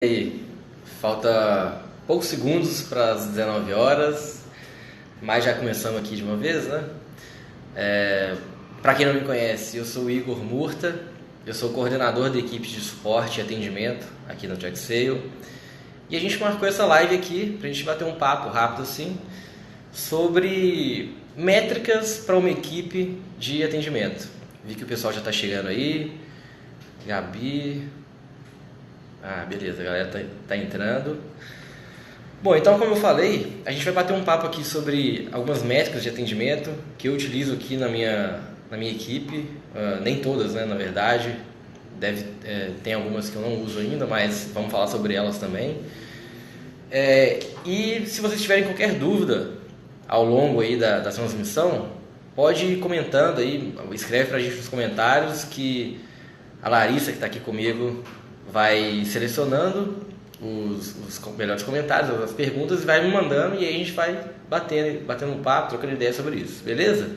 E aí, falta poucos segundos para as 19 horas, mas já começamos aqui de uma vez, né? Para quem não me conhece, eu sou o Igor Murta, eu sou coordenador da equipe de suporte e atendimento aqui no TrackSale. E a gente marcou essa live aqui para a gente bater um papo rápido assim sobre métricas para uma equipe de atendimento. Vi que o pessoal já está chegando aí, Gabi. Beleza, a galera tá entrando. Bom, então como eu falei, a gente vai bater um papo aqui sobre algumas métricas de atendimento que eu utilizo aqui na minha equipe. Nem todas, né, na verdade. Tem algumas que eu não uso ainda, mas vamos falar sobre elas também. E se vocês tiverem qualquer dúvida ao longo aí da transmissão, pode ir comentando aí, escreve pra gente nos comentários que a Larissa, que está aqui comigo, vai selecionando os melhores comentários, as perguntas, e vai me mandando, e aí a gente vai batendo um papo, trocando ideia sobre isso, beleza?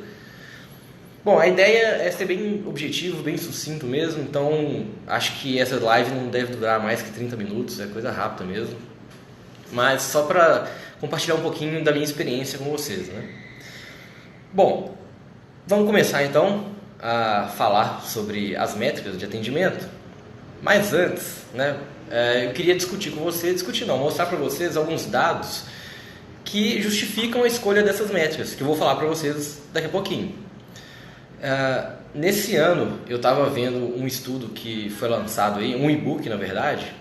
Bom, a ideia é ser bem objetivo, bem sucinto mesmo, então acho que essa live não deve durar mais que 30 minutos, é coisa rápida mesmo, mas só para compartilhar um pouquinho da minha experiência com vocês, né? Bom, vamos começar então a falar sobre as métricas de atendimento. Mas antes, né, eu queria mostrar para vocês alguns dados que justificam a escolha dessas métricas, que eu vou falar para vocês daqui a pouquinho. Nesse ano, eu estava vendo um estudo que foi lançado, aí, um e-book, na verdade,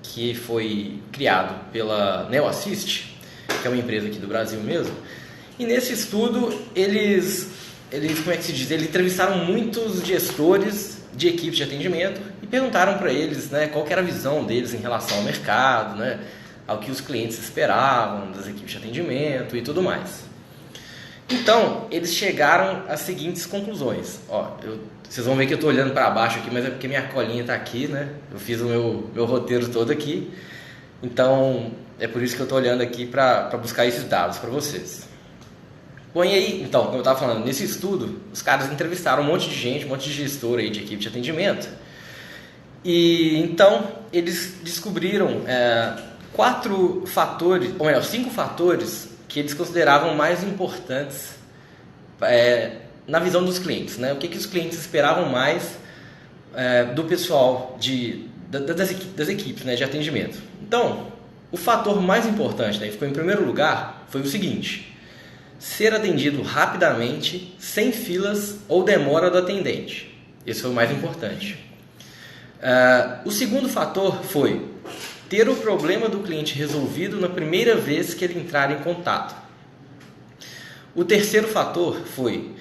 que foi criado pela NeoAssist, que é uma empresa aqui do Brasil mesmo. E nesse estudo, eles como é que se diz? Eles entrevistaram muitos gestores de equipes de atendimento e perguntaram para eles, né, qual que era a visão deles em relação ao mercado, né, ao que os clientes esperavam das equipes de atendimento e tudo mais. Então, eles chegaram às seguintes conclusões. Vocês vão ver que eu estou olhando para baixo aqui, mas é porque minha colinha está aqui, né? Eu fiz o meu roteiro todo aqui. Então, é por isso que eu estou olhando aqui para buscar esses dados para vocês. Bom, e aí, então, como eu estava falando, nesse estudo, os caras entrevistaram um monte de gente, um monte de gestor aí de equipe de atendimento. E então, eles descobriram 5 fatores que eles consideravam mais importantes na visão dos clientes, né? O que os clientes esperavam mais do pessoal das equipes, né, de atendimento. Então, o fator mais importante, né, que ficou em primeiro lugar, foi o seguinte: ser atendido rapidamente, sem filas ou demora do atendente. Esse foi o mais importante. O segundo fator foi ter o problema do cliente resolvido na primeira vez que ele entrar em contato. O terceiro fator foi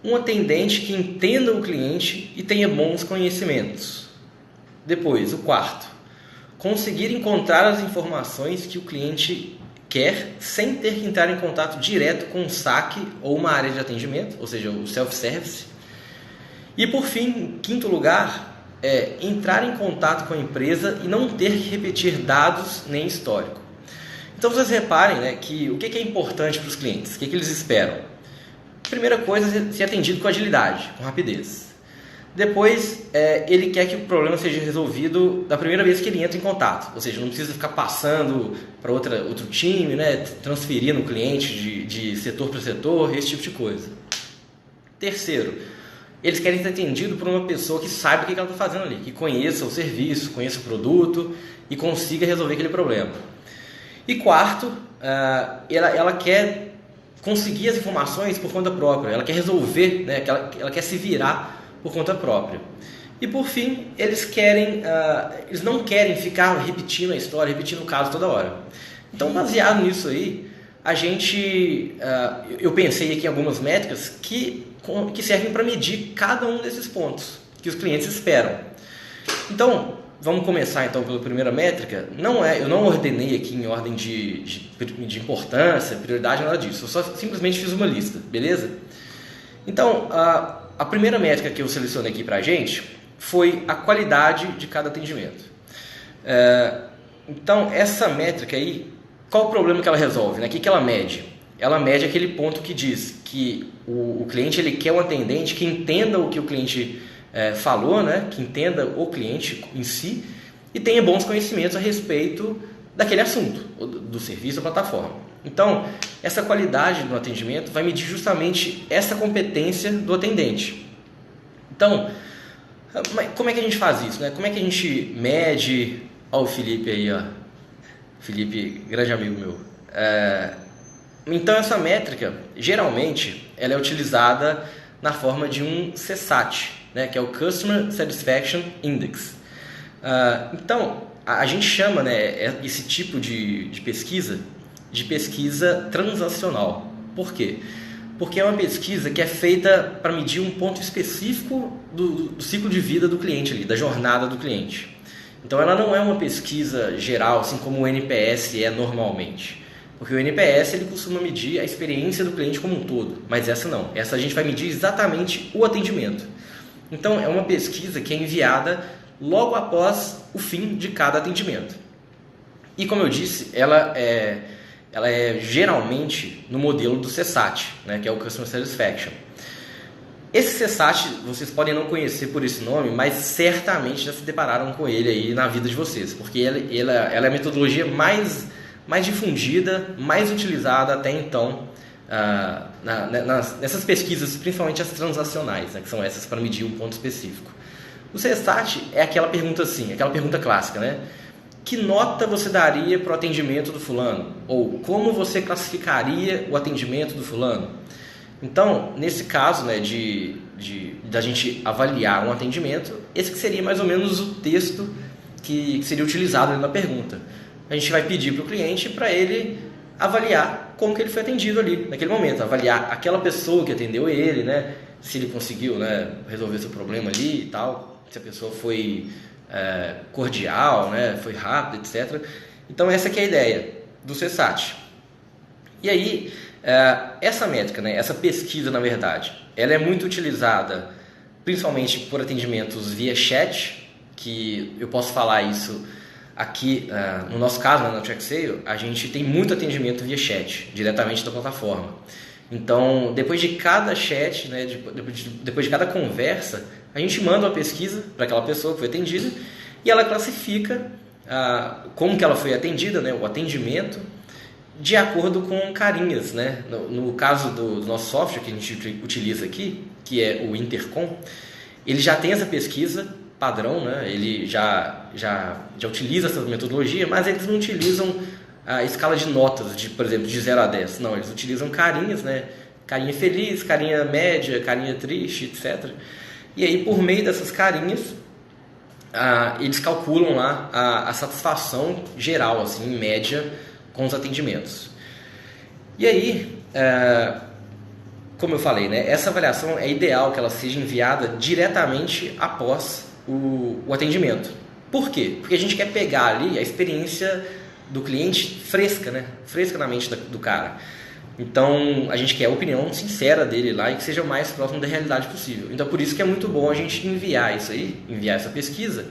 um atendente que entenda o cliente e tenha bons conhecimentos. Depois, o quarto, conseguir encontrar as informações que o cliente quer sem ter que entrar em contato direto com um saque ou uma área de atendimento, ou seja, o self-service. E por fim, em quinto lugar, entrar em contato com a empresa e não ter que repetir dados nem histórico. Então vocês reparem, né, que o que é importante para os clientes, o que eles esperam. Primeira coisa é ser atendido com agilidade, com rapidez. Depois, ele quer que o problema seja resolvido da primeira vez que ele entra em contato. Ou seja, não precisa ficar passando para outro time, né, transferindo o cliente de setor para setor, esse tipo de coisa. Terceiro, eles querem ser atendidos por uma pessoa que saiba o que ela está fazendo ali, que conheça o serviço, conheça o produto e consiga resolver aquele problema. E quarto, ela quer conseguir as informações por conta própria, ela quer resolver, né, ela quer se virar por conta própria. E por fim, eles não querem ficar repetindo a história, repetindo o caso toda hora. Então, baseado nisso aí, eu pensei aqui em algumas métricas que servem para medir cada um desses pontos que os clientes esperam. Então, vamos começar então pela primeira métrica. Eu não ordenei aqui em ordem de importância, prioridade, nada disso. Eu só simplesmente fiz uma lista, beleza? Então, a primeira métrica que eu selecionei aqui para a gente foi a qualidade de cada atendimento. Então, essa métrica aí, qual o problema que ela resolve, né? O que ela mede? Ela mede aquele ponto que diz que o cliente ele quer um atendente que entenda o que o cliente falou, né? Que entenda o cliente em si e tenha bons conhecimentos a respeito daquele assunto, do serviço ou plataforma. Então, essa qualidade do atendimento vai medir justamente essa competência do atendente. Então, como é que a gente faz isso, né? Como é que a gente mede... Olha o Felipe aí, ó. Felipe, grande amigo meu. Então, essa métrica, geralmente, ela é utilizada na forma de um CSAT, né? Que é o Customer Satisfaction Index. Então, a gente chama, né, esse tipo de pesquisa de pesquisa transacional. Por quê? Porque é uma pesquisa que é feita para medir um ponto específico do ciclo de vida do cliente ali, da jornada do cliente. Então ela não é uma pesquisa geral, assim como o NPS é normalmente. Porque o NPS ele costuma medir a experiência do cliente como um todo, mas essa não. Essa a gente vai medir exatamente o atendimento. Então é uma pesquisa que é enviada logo após o fim de cada atendimento. E como eu disse, ela é geralmente no modelo do CSAT, né, que é o Customer Satisfaction. Esse CSAT, vocês podem não conhecer por esse nome, mas certamente já se depararam com ele aí na vida de vocês, porque ela é a metodologia mais difundida, mais utilizada até então nessas pesquisas, principalmente as transacionais, né, que são essas para medir um ponto específico. O CSAT é aquela pergunta assim, aquela pergunta clássica, né? Que nota você daria para o atendimento do fulano? Ou como você classificaria o atendimento do fulano? Então, nesse caso, né, da gente avaliar um atendimento, esse que seria mais ou menos o texto que seria utilizado na pergunta. A gente vai pedir para o cliente para ele avaliar como que ele foi atendido ali, naquele momento. Avaliar aquela pessoa que atendeu ele, né, se ele conseguiu, né, resolver seu problema ali e tal, se a pessoa foi... cordial, né? Foi rápido, etc. Então essa que é a ideia do CSAT. E aí, essa métrica, né? Essa pesquisa, na verdade, ela é muito utilizada principalmente por atendimentos via chat, que eu posso falar isso aqui, no nosso caso, né, na TrackSale, a gente tem muito atendimento via chat, diretamente da plataforma. Então, depois de cada chat, né, depois de cada conversa, a gente manda uma pesquisa para aquela pessoa que foi atendida e ela classifica como que ela foi atendida, né, o atendimento, de acordo com carinhas, né? No caso do nosso software que a gente utiliza aqui, que é o Intercom, ele já tem essa pesquisa padrão, né? Ele já utiliza essa metodologia, mas eles não utilizam a escala de notas, por exemplo, de 0 a 10. Não, eles utilizam carinhas, né? Carinha feliz, carinha média, carinha triste, etc. E aí, por meio dessas carinhas, eles calculam lá a satisfação geral, assim, em média, com os atendimentos. E aí, como eu falei, né, essa avaliação é ideal que ela seja enviada diretamente após o atendimento. Por quê? Porque a gente quer pegar ali a experiência do cliente fresca, né? Fresca na mente do cara. Então, a gente quer a opinião sincera dele lá e que seja o mais próximo da realidade possível. Então, por isso que é muito bom a gente enviar isso aí, enviar essa pesquisa,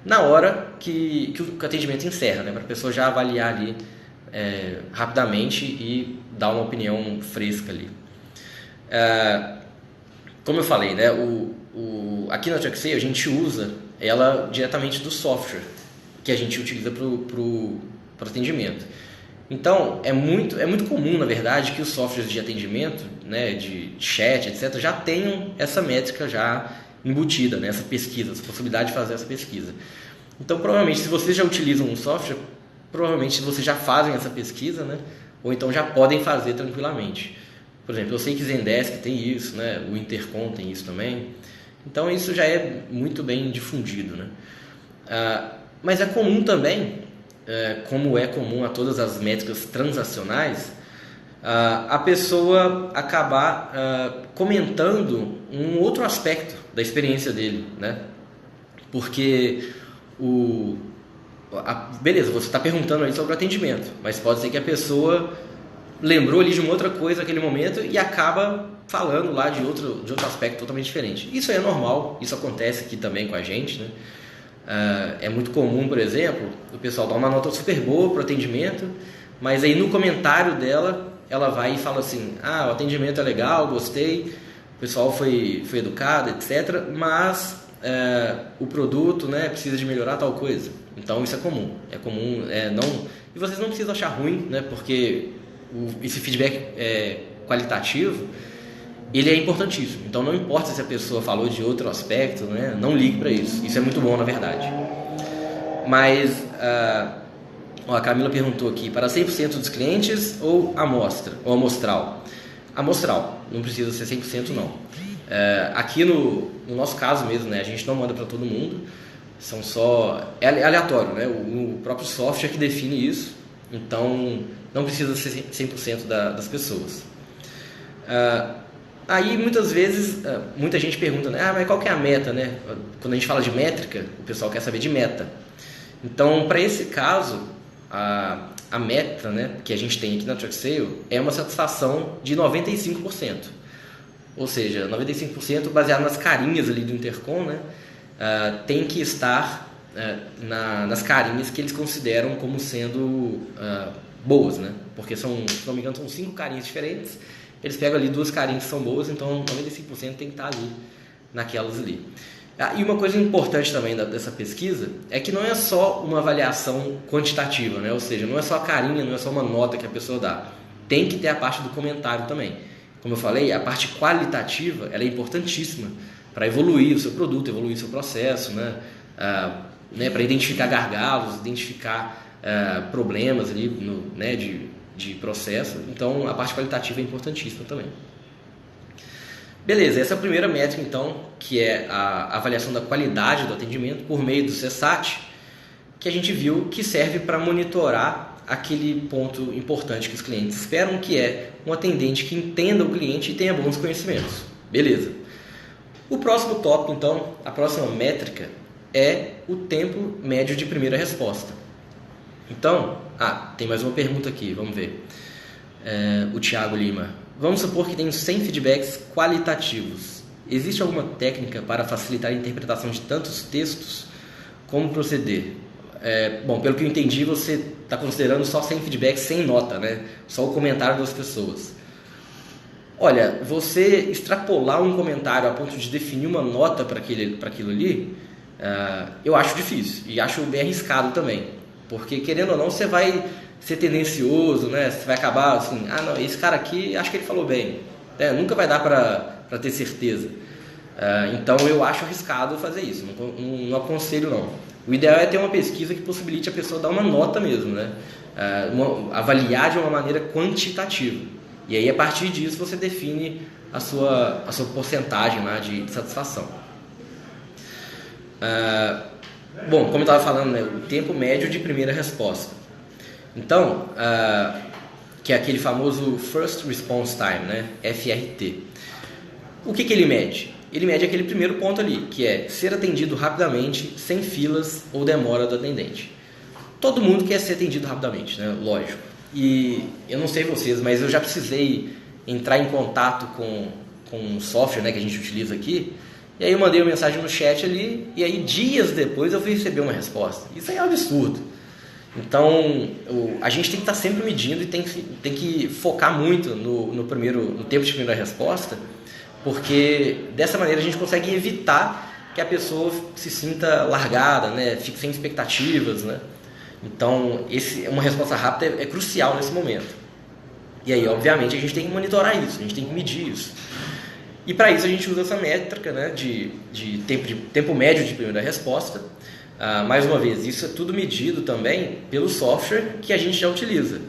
na hora que o atendimento encerra, né? Para a pessoa já avaliar ali rapidamente e dar uma opinião fresca ali. Como eu falei, né? Aqui na TrackSale a gente usa ela diretamente do software que a gente utiliza para o atendimento. Então, é muito comum, na verdade, que os softwares de atendimento, né, de chat, etc., já tenham essa métrica já embutida, né, essa pesquisa, essa possibilidade de fazer essa pesquisa. Então, provavelmente, se vocês já utilizam um software, provavelmente vocês já fazem essa pesquisa, né, ou então já podem fazer tranquilamente. Por exemplo, eu sei que Zendesk tem isso, né, o Intercom tem isso também. Então, isso já é muito bem difundido, né. Mas é comum também, como é comum a todas as métricas transacionais, a pessoa acabar comentando um outro aspecto da experiência dele, né? Porque beleza, você está perguntando aí sobre o atendimento, mas pode ser que a pessoa lembrou ali de uma outra coisa naquele momento e acaba falando lá de outro aspecto totalmente diferente. Isso aí é normal, isso acontece aqui também com a gente, né? É muito comum, por exemplo, o pessoal dá uma nota super boa para o atendimento, mas aí no comentário dela, ela vai e fala assim: o atendimento é legal, gostei, o pessoal foi educado, etc., mas o produto, né, precisa de melhorar tal coisa. Então isso é comum, não, e vocês não precisam achar ruim, né? Porque esse feedback qualitativo, ele é importantíssimo. Então não importa se a pessoa falou de outro aspecto, né? Não ligue para isso. Isso é muito bom, na verdade. Mas a Camila perguntou aqui, para 100% dos clientes ou amostra, ou amostral? Amostral, não precisa ser 100% não. Aqui no nosso caso mesmo, né? A gente não manda para todo mundo, são só... É aleatório, né? O próprio software que define isso, então não precisa ser 100% das pessoas. Aí muitas vezes, muita gente pergunta, né? Mas qual que é a meta, né? Quando a gente fala de métrica, o pessoal quer saber de meta. Então, para esse caso, a meta, né, que a gente tem aqui na TruckSale é uma satisfação de 95%. Ou seja, 95% baseado nas carinhas ali do Intercom, né? Tem que estar nas carinhas que eles consideram como sendo boas, né? Porque se não me engano, são 5 carinhas diferentes. Eles pegam ali 2 carinhas que são boas, então 95% tem que estar ali naquelas ali. E uma coisa importante também dessa pesquisa é que não é só uma avaliação quantitativa, né? Ou seja, não é só a carinha, não é só uma nota que a pessoa dá. Tem que ter a parte do comentário também. Como eu falei, a parte qualitativa ela é importantíssima para evoluir o seu produto, evoluir o seu processo, né? Para identificar gargalos, identificar problemas ali de processo. Então, a parte qualitativa é importantíssima também. Beleza, essa é a primeira métrica, então, que é a avaliação da qualidade do atendimento por meio do CSAT, que a gente viu que serve para monitorar aquele ponto importante que os clientes esperam, que é um atendente que entenda o cliente e tenha bons conhecimentos. Beleza. O próximo tópico, então, a próxima métrica é o tempo médio de primeira resposta. Então, tem mais uma pergunta aqui, vamos ver. O Thiago Lima. Vamos supor que tenho 100 feedbacks qualitativos. Existe alguma técnica para facilitar a interpretação de tantos textos? Como proceder? Bom, pelo que eu entendi, você está considerando só 100 feedbacks sem nota, né? Só o comentário das pessoas. Olha, você extrapolar um comentário a ponto de definir uma nota para aquilo ali, eu acho difícil e acho bem arriscado também. Porque, querendo ou não, você vai ser tendencioso, né? Você vai acabar assim, não, esse cara aqui, acho que ele falou bem. Nunca vai dar para ter certeza. Então, eu acho arriscado fazer isso. Não aconselho, não. O ideal é ter uma pesquisa que possibilite a pessoa dar uma nota mesmo, né? Avaliar de uma maneira quantitativa. E aí, a partir disso, você define a sua porcentagem lá de satisfação. Bom, como eu estava falando, né, o tempo médio de primeira resposta. Então, que é aquele famoso First Response Time, né, FRT. O que ele mede? Ele mede aquele primeiro ponto ali, que é ser atendido rapidamente, sem filas ou demora do atendente. Todo mundo quer ser atendido rapidamente, né, lógico. E eu não sei vocês, mas eu já precisei entrar em contato com um software, né, que a gente utiliza aqui. E aí eu mandei uma mensagem no chat ali, e aí dias depois eu fui receber uma resposta. Isso aí é um absurdo. Então, a gente tem que estar sempre medindo e tem que focar muito no tempo de primeira resposta, porque dessa maneira a gente consegue evitar que a pessoa se sinta largada, né? Fique sem expectativas, né? Então, uma resposta rápida é crucial nesse momento. E aí, obviamente, a gente tem que monitorar isso, a gente tem que medir isso. E para isso a gente usa essa métrica, né, de tempo médio de primeira resposta. Mais uma vez, isso é tudo medido também pelo software que a gente já utiliza.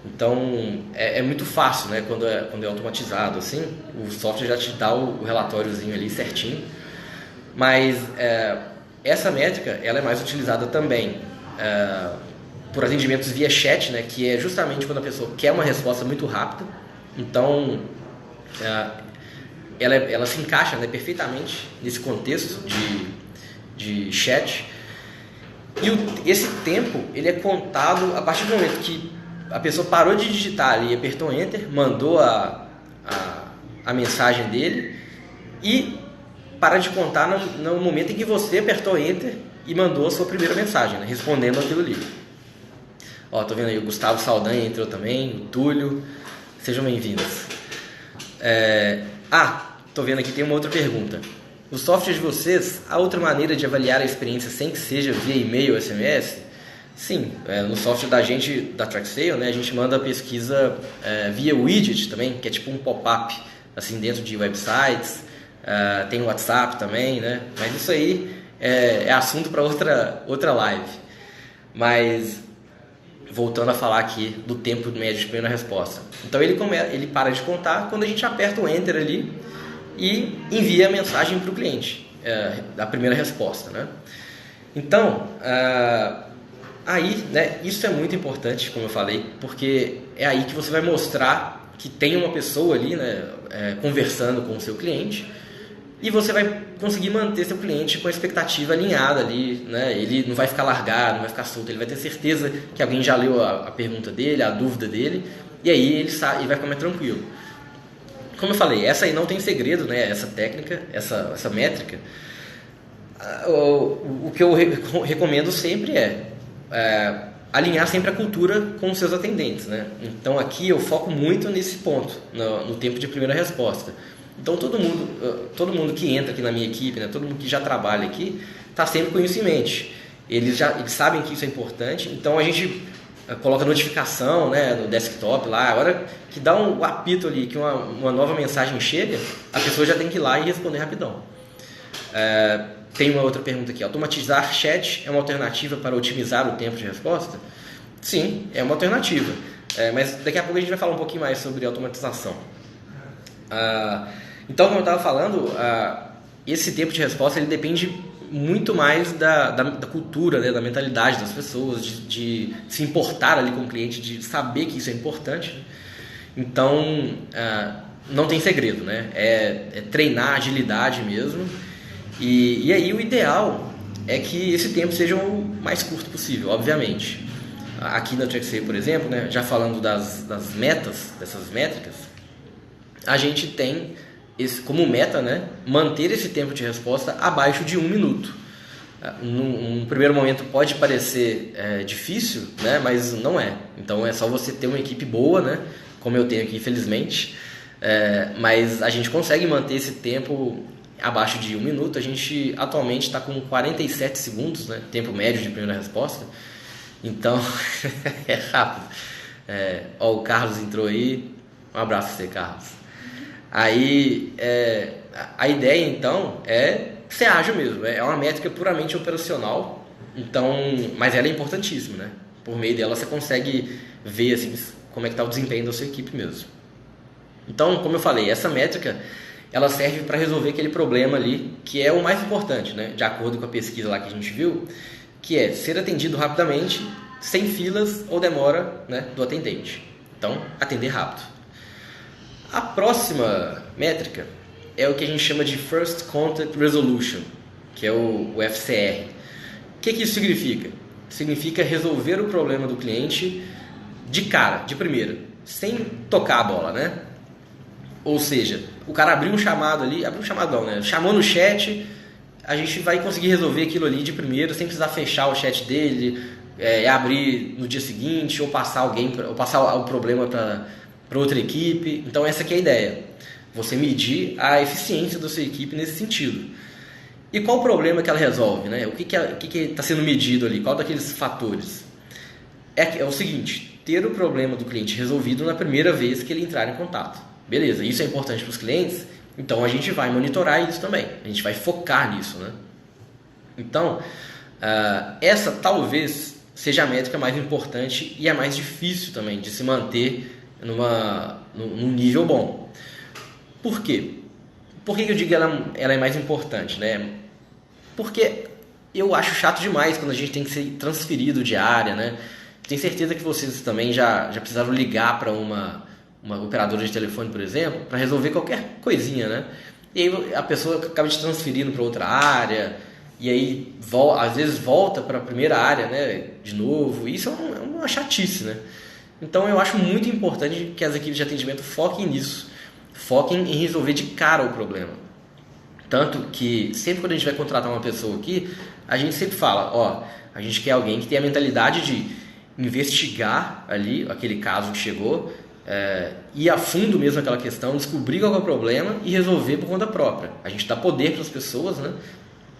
Então, é muito fácil, né, quando é automatizado assim, o software já te dá o relatóriozinho ali certinho. Mas essa métrica ela é mais utilizada também por atendimentos via chat, né, que é justamente quando a pessoa quer uma resposta muito rápida. Então, ela se encaixa, né, perfeitamente nesse contexto de chat. E esse tempo ele é contado a partir do momento que a pessoa parou de digitar ali, apertou Enter, mandou a mensagem dele, e para de contar no momento em que você apertou Enter e mandou a sua primeira mensagem, né, respondendo aquilo ali. Tô vendo aí o Gustavo Saldanha entrou também, o Túlio, sejam bem-vindos. Tô vendo aqui, tem uma outra pergunta. o software de vocês, há outra maneira de avaliar a experiência sem que seja via e-mail ou SMS? Sim, no software da gente, da TrackSale, né, a gente manda a pesquisa via widget também, que é tipo um pop-up assim, dentro de websites, tem o WhatsApp também, né, mas isso aí é assunto para outra live. Mas voltando a falar aqui do tempo médio de primeira resposta. Então ele para de contar quando a gente aperta o Enter ali e envia a mensagem para o cliente, a primeira resposta, né? Então, aí, né, isso é muito importante, como eu falei, porque é aí que você vai mostrar que tem uma pessoa ali, né, conversando com o seu cliente, e você vai conseguir manter seu cliente com a expectativa alinhada ali, né? Ele não vai ficar largado, não vai ficar solto, ele vai ter certeza que alguém já leu a pergunta dele, a dúvida dele, e aí ele vai ficar mais tranquilo. Como eu falei, essa aí não tem segredo, né? Essa técnica, essa métrica. O que eu recomendo sempre alinhar sempre a cultura com os seus atendentes, né? Então aqui eu foco muito nesse ponto, no tempo de primeira resposta. Então todo mundo que entra aqui na minha equipe, né, todo mundo que já trabalha aqui, está sempre com isso em mente. Eles sabem que isso é importante, então a gente coloca notificação, né, no desktop lá, a hora que dá um apito ali, que uma nova mensagem chega, a pessoa já tem que ir lá e responder rapidão. Tem uma outra pergunta aqui: automatizar chat é uma alternativa para otimizar o tempo de resposta? Sim, é uma alternativa, mas daqui a pouco a gente vai falar um pouquinho mais sobre automatização. Então, como eu estava falando, esse tempo de resposta ele depende muito mais da cultura, né, da mentalidade das pessoas, de se importar ali com o cliente, de saber que isso é importante. Então, não tem segredo, né? É treinar agilidade mesmo. E aí o ideal é que esse tempo seja o mais curto possível, obviamente. Aqui na TrackSale, por exemplo, né, já falando das metas, dessas métricas, a gente tem como meta, né, manter esse tempo de resposta abaixo de 1 minuto. Num primeiro momento pode parecer difícil, né, mas não é. Então é só você ter uma equipe boa, né, como eu tenho aqui, infelizmente. Mas a gente consegue manter esse tempo abaixo de 1 minuto. A gente atualmente está com 47 segundos, né, tempo médio de primeira resposta. Então é rápido. O Carlos entrou aí. Um abraço para você, Carlos. Aí, a ideia, então, é ser ágil mesmo. É uma métrica puramente operacional, então, mas ela é importantíssima, né? Por meio dela, você consegue ver assim, como é que está o desempenho da sua equipe mesmo. Então, como eu falei, essa métrica, ela serve para resolver aquele problema ali, que é o mais importante, né? De acordo com a pesquisa lá que a gente viu, que é ser atendido rapidamente, sem filas ou demora, né, do atendente. Então, atender rápido. A próxima métrica é o que a gente chama de First Contact Resolution, que é o FCR. O que isso significa? Significa resolver o problema do cliente de cara, de primeira, sem tocar a bola, né? Ou seja, o cara abriu um chamado ali, chamou no chat, a gente vai conseguir resolver aquilo ali de primeira, sem precisar fechar o chat dele, abrir no dia seguinte, ou passar o problema para outra equipe. Então essa aqui é a ideia, você medir a eficiência da sua equipe nesse sentido. E qual o problema que ela resolve, né? O que está sendo medido ali, qual daqueles fatores? É o seguinte: ter o problema do cliente resolvido na primeira vez que ele entrar em contato. Beleza, isso é importante para os clientes, então a gente vai monitorar isso também, a gente vai focar nisso, né? Então, essa talvez seja a métrica mais importante e a mais difícil também de se manter num nível bom. Por quê? Por que eu digo que ela é mais importante, né? Porque eu acho chato demais quando a gente tem que ser transferido de área, né? Tenho certeza que vocês também já precisaram ligar para uma operadora de telefone, por exemplo, para resolver qualquer coisinha, né? E aí a pessoa acaba te transferindo para outra área, e aí às vezes volta para a primeira área, né, de novo. Isso é uma chatice, né? Então eu acho muito importante que as equipes de atendimento foquem nisso, foquem em resolver de cara o problema. Tanto que sempre quando a gente vai contratar uma pessoa aqui, a gente sempre fala, a gente quer alguém que tenha a mentalidade de investigar ali aquele caso que chegou ir a fundo mesmo naquela questão, descobrir qual é o problema e resolver por conta própria. A gente dá poder para as pessoas, né?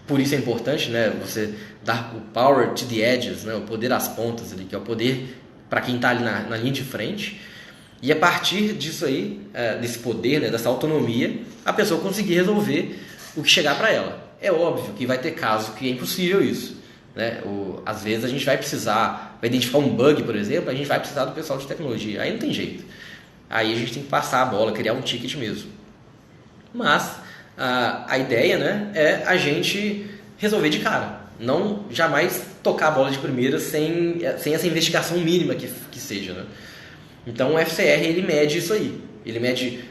Por isso é importante, né, você dar o power to the edges, né, o poder às pontas, ali, que é o poder para quem está ali na linha de frente. E a partir disso aí, desse poder, né, dessa autonomia, a pessoa conseguir resolver o que chegar para ela. É óbvio que vai ter casos que é impossível isso, né? Às vezes a gente vai precisar, vai identificar um bug, por exemplo, a gente vai precisar do pessoal de tecnologia. Aí não tem jeito. Aí a gente tem que passar a bola, criar um ticket mesmo. Mas a ideia, né, é a gente resolver de cara. Não jamais tocar a bola de primeira sem essa investigação mínima que seja, né? Então o FCR ele mede isso aí. Ele mede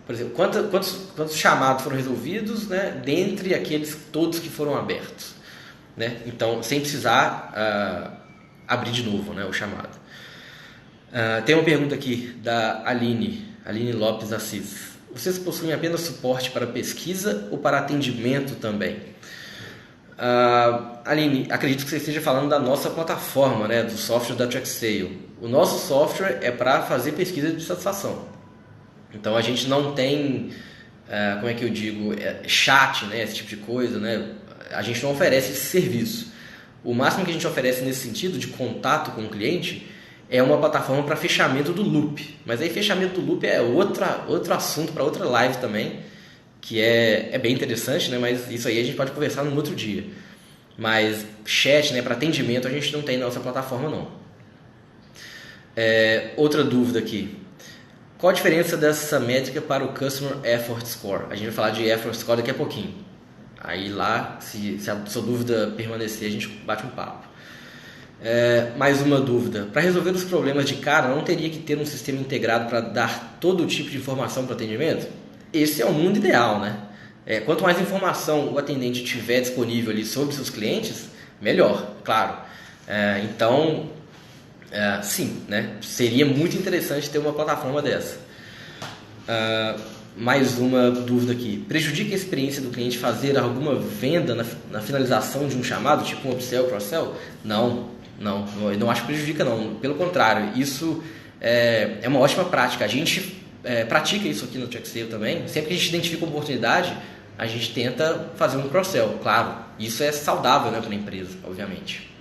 por exemplo, quantos chamados foram resolvidos, né, dentre aqueles todos que foram abertos, né? Então, sem precisar abrir de novo, né, o chamado. Tem uma pergunta aqui da Aline Lopes Assis. Vocês possuem apenas suporte para pesquisa ou para atendimento também? Aline, acredito que você esteja falando da nossa plataforma, né, do software da TrackSale. O nosso software é para fazer pesquisa de satisfação. Então a gente não tem, como é que eu digo, chat, né, esse tipo de coisa, né? A gente não oferece esse serviço. O máximo que a gente oferece nesse sentido de contato com o cliente é uma plataforma para fechamento do loop. Mas aí fechamento do loop é outro assunto para outra live também, que é bem interessante, né? Mas isso aí a gente pode conversar num outro dia. Mas chat, né, para atendimento a gente não tem na nossa plataforma não. Outra dúvida aqui. Qual a diferença dessa métrica para o Customer Effort Score? A gente vai falar de Effort Score daqui a pouquinho. Aí lá, se a sua dúvida permanecer, a gente bate um papo. Mais uma dúvida. Para resolver os problemas de cara, não teria que ter um sistema integrado para dar todo tipo de informação para o atendimento? Esse é o mundo ideal, né? Quanto mais informação o atendente tiver disponível ali sobre seus clientes, melhor, claro. Então, sim, né? Seria muito interessante ter uma plataforma dessa. Mais uma dúvida aqui. Prejudica a experiência do cliente fazer alguma venda na finalização de um chamado, tipo um upsell, cross-sell? Não, eu não acho que prejudica não. Pelo contrário, isso é uma ótima prática. A gente pratica isso aqui no TrackSale também. Sempre que a gente identifica uma oportunidade, a gente tenta fazer um cross-sell, claro. Isso é saudável, né, para a empresa, obviamente.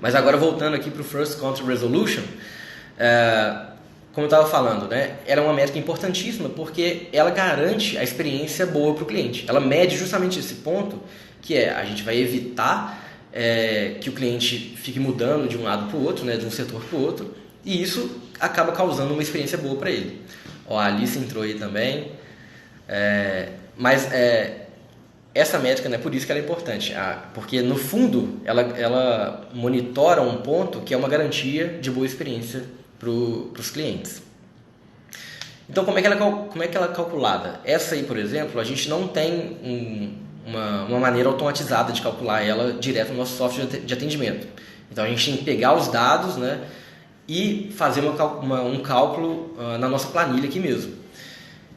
Mas agora voltando aqui para o First Contact Resolution, como eu estava falando, né, ela é uma métrica importantíssima porque ela garante a experiência boa para o cliente. Ela mede justamente esse ponto, que a gente vai evitar que o cliente fique mudando de um lado para o outro, né, de um setor para o outro, e isso acaba causando uma experiência boa para ele. A Alice entrou aí também, mas essa métrica, né, por isso que ela é importante, porque no fundo ela monitora um ponto que é uma garantia de boa experiência para os clientes. Então como é que ela é calculada? Essa aí, por exemplo, a gente não tem uma maneira automatizada de calcular ela direto no nosso software de atendimento. Então a gente tem que pegar os dados, né, e fazer um cálculo na nossa planilha aqui mesmo.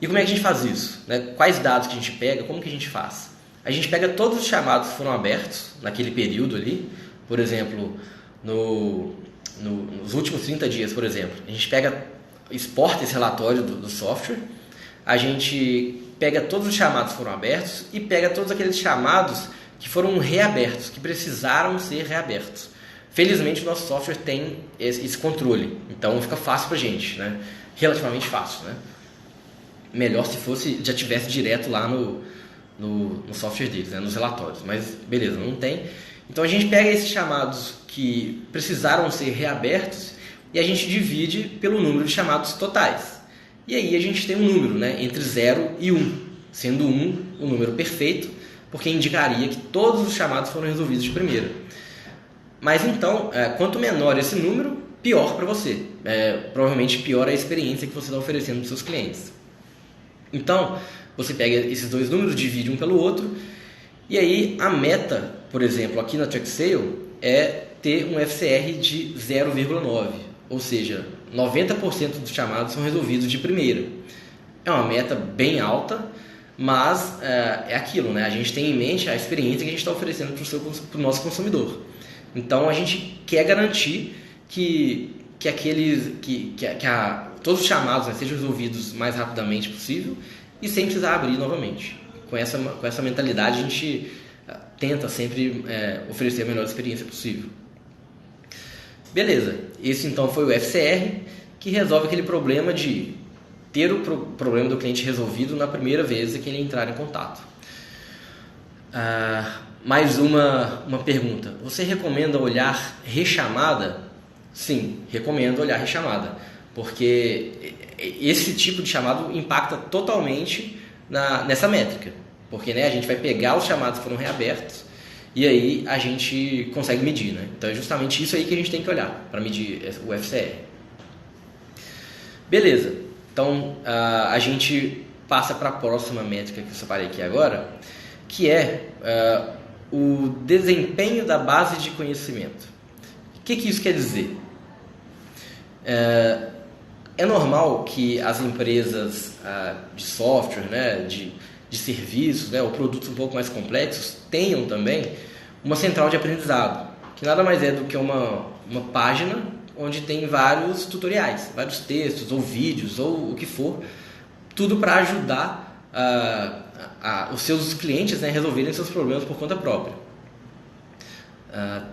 E como é que a gente faz isso? Né? Quais dados que a gente pega? Como que a gente faz? A gente pega todos os chamados que foram abertos naquele período ali. Por exemplo, nos últimos 30 dias, por exemplo. A gente exporta esse relatório do software. A gente pega todos os chamados que foram abertos e pega todos aqueles chamados que foram reabertos, que precisaram ser reabertos. Felizmente o nosso software tem esse controle, então fica fácil pra gente, né? Relativamente fácil, né? Melhor se já tivesse direto lá no software deles, né? Nos relatórios, mas beleza, não tem. Então a gente pega esses chamados que precisaram ser reabertos e a gente divide pelo número de chamados totais. E aí a gente tem um número, né, entre 0 e 1, sendo 1 o número perfeito, porque indicaria que todos os chamados foram resolvidos de primeira. Mas então, quanto menor esse número, pior para você. Provavelmente pior a experiência que você está oferecendo para os seus clientes. Então, você pega esses dois números, divide um pelo outro, e aí a meta, por exemplo, aqui na TrackSale, é ter um FCR de 0,9, ou seja, 90% dos chamados são resolvidos de primeira. É uma meta bem alta, mas é aquilo, né? A gente tem em mente a experiência que a gente está oferecendo para o nosso consumidor. Então a gente quer garantir que que todos os chamados, né, sejam resolvidos o mais rapidamente possível e sem precisar abrir novamente. Com essa mentalidade, a gente tenta sempre oferecer a melhor experiência possível. Beleza, esse então foi o FCR, que resolve aquele problema de ter o problema do cliente resolvido na primeira vez que ele entrar em contato. Mais uma pergunta. Você recomenda olhar rechamada? Sim, recomendo olhar rechamada, porque esse tipo de chamado impacta totalmente nessa métrica, porque, né, a gente vai pegar os chamados que foram reabertos e aí a gente consegue medir, né? Então é justamente isso aí que a gente tem que olhar para medir o FCR. Beleza, então a gente passa para a próxima métrica que eu separei aqui agora, que é o desempenho da base de conhecimento. O que isso quer dizer? É normal que as empresas de software, né, de serviços, né, ou produtos um pouco mais complexos tenham também uma central de aprendizado, que nada mais é do que uma página onde tem vários tutoriais, vários textos ou vídeos ou o que for, tudo para ajudar os seus clientes, né, a resolverem seus problemas por conta própria.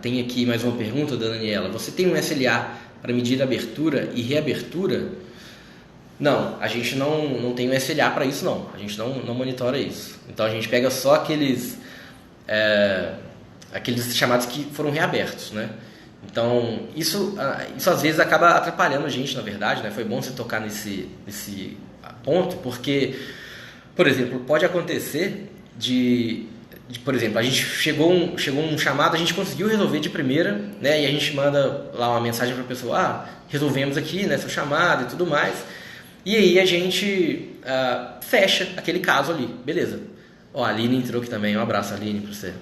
Tem aqui mais uma pergunta da Daniela. Você tem um SLA para medir abertura e reabertura? Não, a gente não tem um SLA para isso não. A gente não monitora isso. Então a gente pega só aqueles chamados que foram reabertos, né? Então isso às vezes acaba atrapalhando a gente, na verdade, né? Foi bom você tocar nesse ponto, porque, por exemplo, pode acontecer por exemplo, a gente chegou um chamado, a gente conseguiu resolver de primeira, né? E a gente manda lá uma mensagem para a pessoa, resolvemos aqui, né, seu chamado e tudo mais. E aí a gente fecha aquele caso ali, beleza. A Aline entrou aqui também, um abraço, Aline, para você.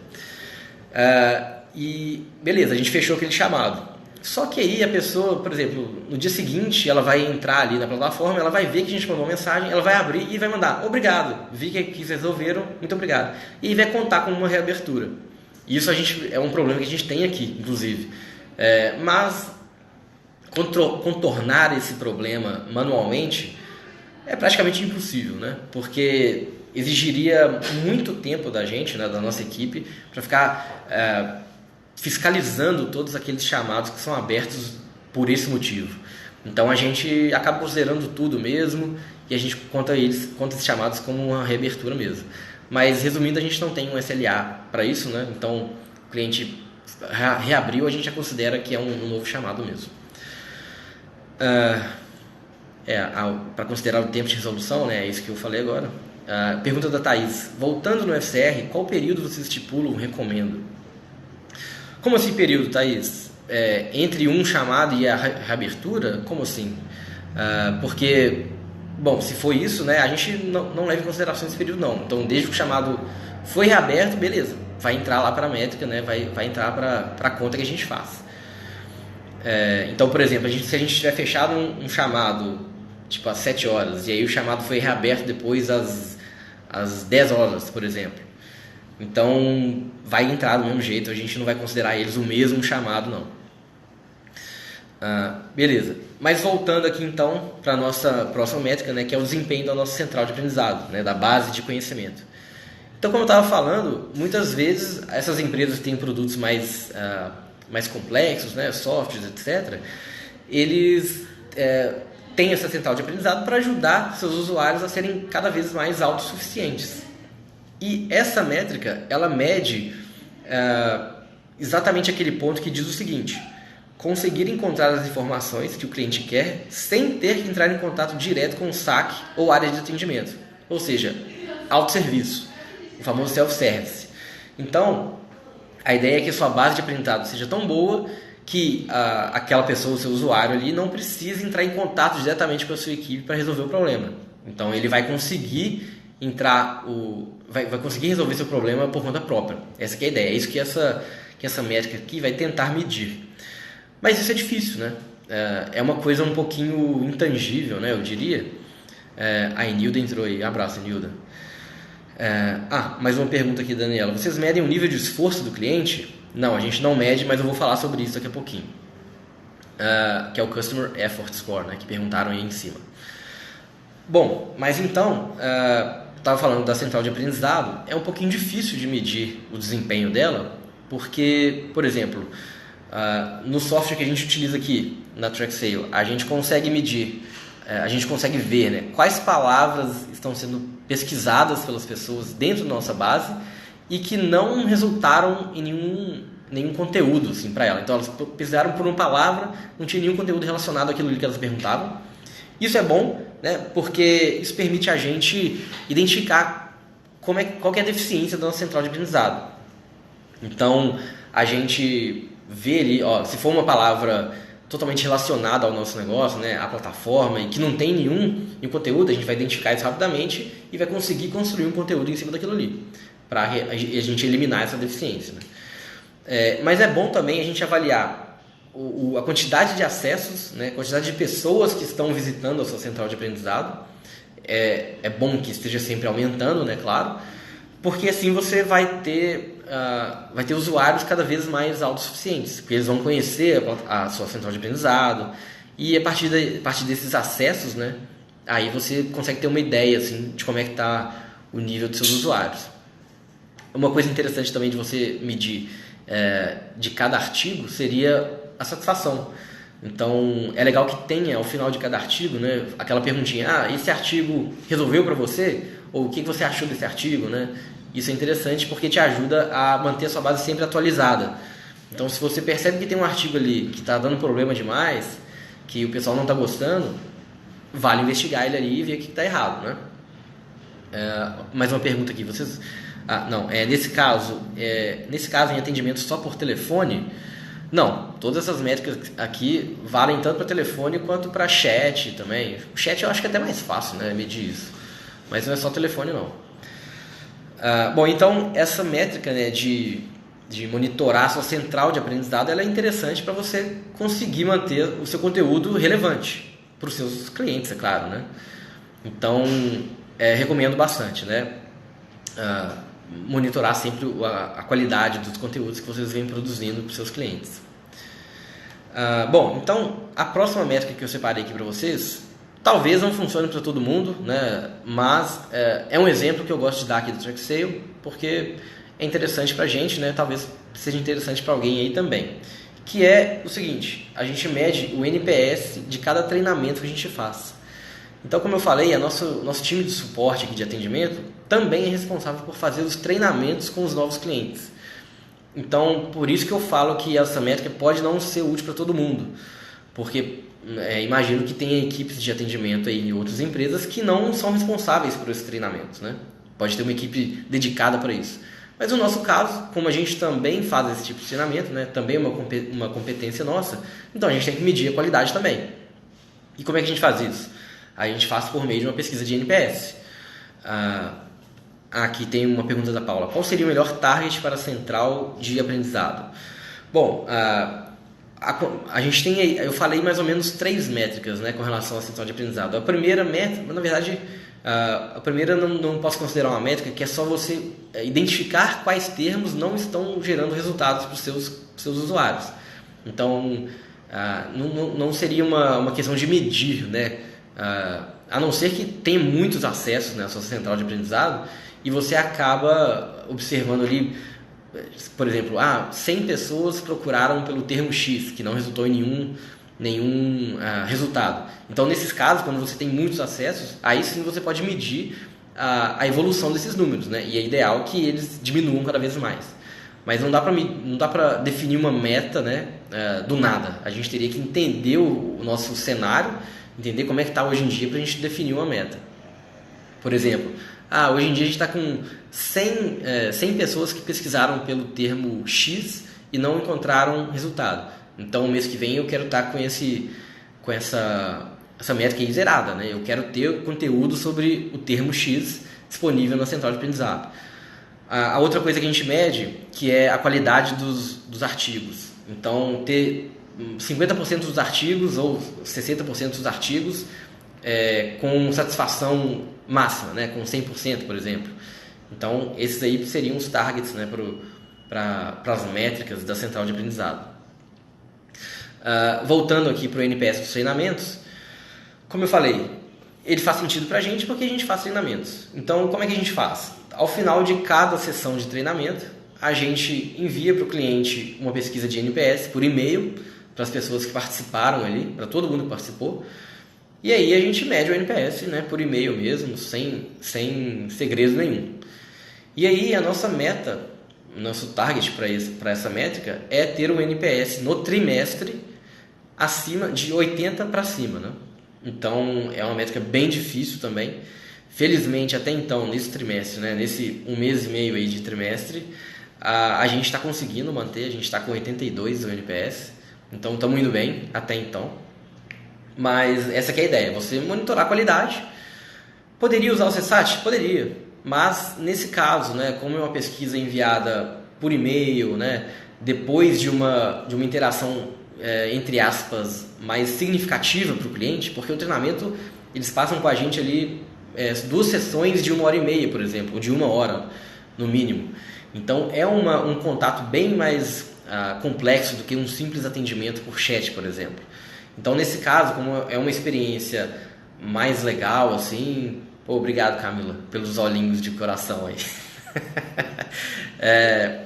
E beleza, a gente fechou aquele chamado. Só que aí a pessoa, por exemplo, no dia seguinte, ela vai entrar ali na plataforma, ela vai ver que a gente mandou uma mensagem, ela vai abrir e vai mandar, obrigado, vi que vocês resolveram, muito obrigado. E vai contar com uma reabertura. Isso é um problema que a gente tem aqui, inclusive. Mas contornar esse problema manualmente é praticamente impossível, né? Porque exigiria muito tempo da gente, né, da nossa equipe, para ficar fiscalizando todos aqueles chamados que são abertos por esse motivo. Então a gente acaba considerando tudo mesmo e a gente conta esses chamados como uma reabertura mesmo. Mas resumindo, a gente não tem um SLA para isso, né? Então o cliente reabriu, a gente já considera que é um novo chamado mesmo. Para considerar o tempo de resolução, né? É isso que eu falei agora. Pergunta da Thaís: voltando no FCR, qual período vocês estipulam, recomendo? Como assim período, Thaís? Entre um chamado e a reabertura? Como assim? Porque, bom, se for isso, né, a gente não leva em consideração esse período não. Então, desde que o chamado foi reaberto, beleza, vai entrar lá para a métrica, né, vai entrar para a conta que a gente faz. Então, por exemplo, se a gente tiver fechado um chamado tipo às 7 horas e aí o chamado foi reaberto depois às 10 horas, por exemplo, então vai entrar do mesmo jeito, a gente não vai considerar eles o mesmo chamado não. Beleza, mas voltando aqui então para a nossa próxima métrica, né, que é o desempenho da nossa central de aprendizado, né, da base de conhecimento. Então, como eu estava falando, muitas vezes essas empresas têm produtos mais complexos, né, softwares, etc. Eles têm essa central de aprendizado para ajudar seus usuários a serem cada vez mais autossuficientes. E essa métrica, ela mede exatamente aquele ponto que diz o seguinte: conseguir encontrar as informações que o cliente quer sem ter que entrar em contato direto com o saque ou área de atendimento. Ou seja, autosserviço, o famoso self-service. Então, a ideia é que a sua base de aprendizado seja tão boa que aquela pessoa, o seu usuário ali, não precise entrar em contato diretamente com a sua equipe para resolver o problema. Então, ele vai conseguir vai conseguir resolver seu problema por conta própria. Essa que é a ideia, é isso que essa métrica aqui vai tentar medir. Mas isso é difícil, né? É uma coisa um pouquinho intangível, né? Eu diria. A Enilda entrou aí, abraço, Enilda. Mais uma pergunta aqui, Daniela. Vocês medem o nível de esforço do cliente? Não, a gente não mede, mas eu vou falar sobre isso daqui a pouquinho. que é o Customer Effort Score, né, que perguntaram aí em cima. Bom, mas então, estava falando da central de aprendizado, é um pouquinho difícil de medir o desempenho dela, porque, por exemplo, no software que a gente utiliza aqui, na TrackSale, a gente consegue medir, a gente consegue ver, né, quais palavras estão sendo pesquisadas pelas pessoas dentro da nossa base e que não resultaram em nenhum conteúdo assim, para ela. Então elas pesquisaram por uma palavra, não tinha nenhum conteúdo relacionado àquilo que elas perguntavam. Isso é bom, né, porque isso permite a gente identificar qual que é a deficiência da nossa central de aprendizado. Então a gente vê ali, se for uma palavra totalmente relacionada ao nosso negócio, né, à plataforma, e que não tem nenhum conteúdo, a gente vai identificar isso rapidamente e vai conseguir construir um conteúdo em cima daquilo ali, para a gente eliminar essa deficiência, né? Mas é bom também a gente avaliar a quantidade de acessos, né, a quantidade de pessoas que estão visitando a sua central de aprendizado. É bom que esteja sempre aumentando, né, claro, porque assim você vai ter usuários cada vez mais autossuficientes, porque eles vão conhecer a sua central de aprendizado, e a partir desses acessos, né, aí você consegue ter uma ideia assim, de como é que está o nível dos seus usuários. Uma coisa interessante também de você medir de cada artigo seria a satisfação. Então é legal que tenha ao final de cada artigo, né, aquela perguntinha: esse artigo resolveu para você? Ou o que você achou desse artigo, né? Isso é interessante porque te ajuda a manter a sua base sempre atualizada. Então se você percebe que tem um artigo ali que está dando problema demais, que o pessoal não está gostando, vale investigar ele ali e ver o que está errado, né? Mais uma pergunta aqui, vocês... nesse caso em atendimento só por telefone, não, todas essas métricas aqui valem tanto para telefone quanto para chat também. O chat eu acho que é até mais fácil, né, medir isso, mas não é só telefone não. Bom, então essa métrica, né, de monitorar a sua central de aprendizado, ela é interessante para você conseguir manter o seu conteúdo relevante para os seus clientes, é claro, né? Então recomendo bastante, né, monitorar sempre a qualidade dos conteúdos que vocês vêm produzindo para os seus clientes. Bom, então a próxima métrica que eu separei aqui para vocês talvez não funcione para todo mundo, né? Mas é um exemplo que eu gosto de dar aqui do TrackSale, porque é interessante para a gente, né? Talvez seja interessante para alguém aí também, que é o seguinte: a gente mede o NPS de cada treinamento que a gente faz. Então, como eu falei, nosso time de suporte aqui de atendimento também é responsável por fazer os treinamentos com os novos clientes. Então, por isso que eu falo que essa métrica pode não ser útil para todo mundo, porque imagino que tenha equipes de atendimento aí em outras empresas que não são responsáveis por esses treinamentos, né? Pode ter uma equipe dedicada para isso. Mas no nosso caso, como a gente também faz esse tipo de treinamento, né, também é uma competência nossa, então a gente tem que medir a qualidade também. E como é que a gente faz isso? A gente faz por meio de uma pesquisa de NPS. Aqui tem uma pergunta da Paula: qual seria o melhor target para a central de aprendizado? Bom, a gente tem, eu falei mais ou menos 3 métricas, né, com relação à central de aprendizado. A primeira métrica, na verdade, a primeira não posso considerar uma métrica, que é só você identificar quais termos não estão gerando resultados para os seus usuários. Então, não seria uma questão de medir, né? A não ser que tenha muitos acessos na sua central de aprendizado e você acaba observando ali, por exemplo, 100 pessoas procuraram pelo termo X, que não resultou em nenhum resultado. Então, nesses casos, quando você tem muitos acessos, aí sim você pode medir a evolução desses números, né? E é ideal que eles diminuam cada vez mais. Mas não dá para definir uma meta, né, do nada. A gente teria que entender o nosso cenário, entender como é que está hoje em dia para a gente definir uma meta. Por exemplo, hoje em dia a gente está com 100 pessoas que pesquisaram pelo termo X e não encontraram resultado. Então, o mês que vem eu quero estar com essa métrica aí zerada, né? Eu quero ter conteúdo sobre o termo X disponível na central de aprendizado. A outra coisa que a gente mede, que é a qualidade dos artigos. Então, ter 50% dos artigos ou 60% dos artigos com satisfação máxima, né, com 100%, por exemplo. Então, esses aí seriam os targets, né, para as métricas da central de aprendizado. Voltando aqui para o NPS dos treinamentos, como eu falei, ele faz sentido para a gente porque a gente faz treinamentos. Então, como é que a gente faz? Ao final de cada sessão de treinamento, a gente envia para o cliente uma pesquisa de NPS por e-mail, para as pessoas que participaram ali, para todo mundo que participou. E aí a gente mede o NPS, né, por e-mail mesmo, sem segredo nenhum. E aí a nossa meta, nosso target para essa métrica é ter um NPS no trimestre acima de 80 para cima, né? Então é uma métrica bem difícil também. Felizmente até então, nesse trimestre, né, nesse 1 mês e meio aí de trimestre, a gente está conseguindo manter, a gente está com 82 no NPS, então estamos indo bem até então. Mas essa que é a ideia, você monitorar a qualidade. Poderia usar o CSAT? Poderia, mas nesse caso, né, como é uma pesquisa enviada por e-mail, né, depois de uma interação, entre aspas, mais significativa para o cliente, porque o treinamento, eles passam com a gente ali 2 sessões de 1h30, por exemplo, ou de 1 hora, no mínimo. Então é um contato bem mais complexo do que um simples atendimento por chat, por exemplo. Então nesse caso, como é uma experiência mais legal, assim... Pô, obrigado, Camila, pelos olhinhos de coração aí.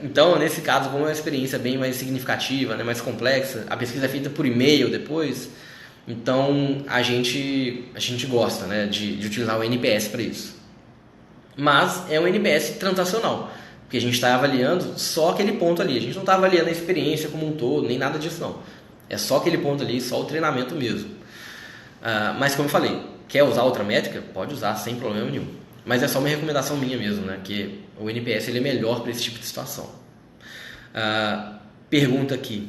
Então, nesse caso, como é uma experiência bem mais significativa, né, mais complexa, a pesquisa é feita por e-mail depois, então a gente gosta, né, de utilizar o NPS para isso. Mas é um NPS transacional, porque a gente está avaliando só aquele ponto ali, a gente não está avaliando a experiência como um todo, nem nada disso não. É só aquele ponto ali, só o treinamento mesmo. Mas como eu falei, quer usar outra métrica? Pode usar, sem problema nenhum. Mas é só uma recomendação minha mesmo, né? Que o NPS ele é melhor para esse tipo de situação. Pergunta aqui.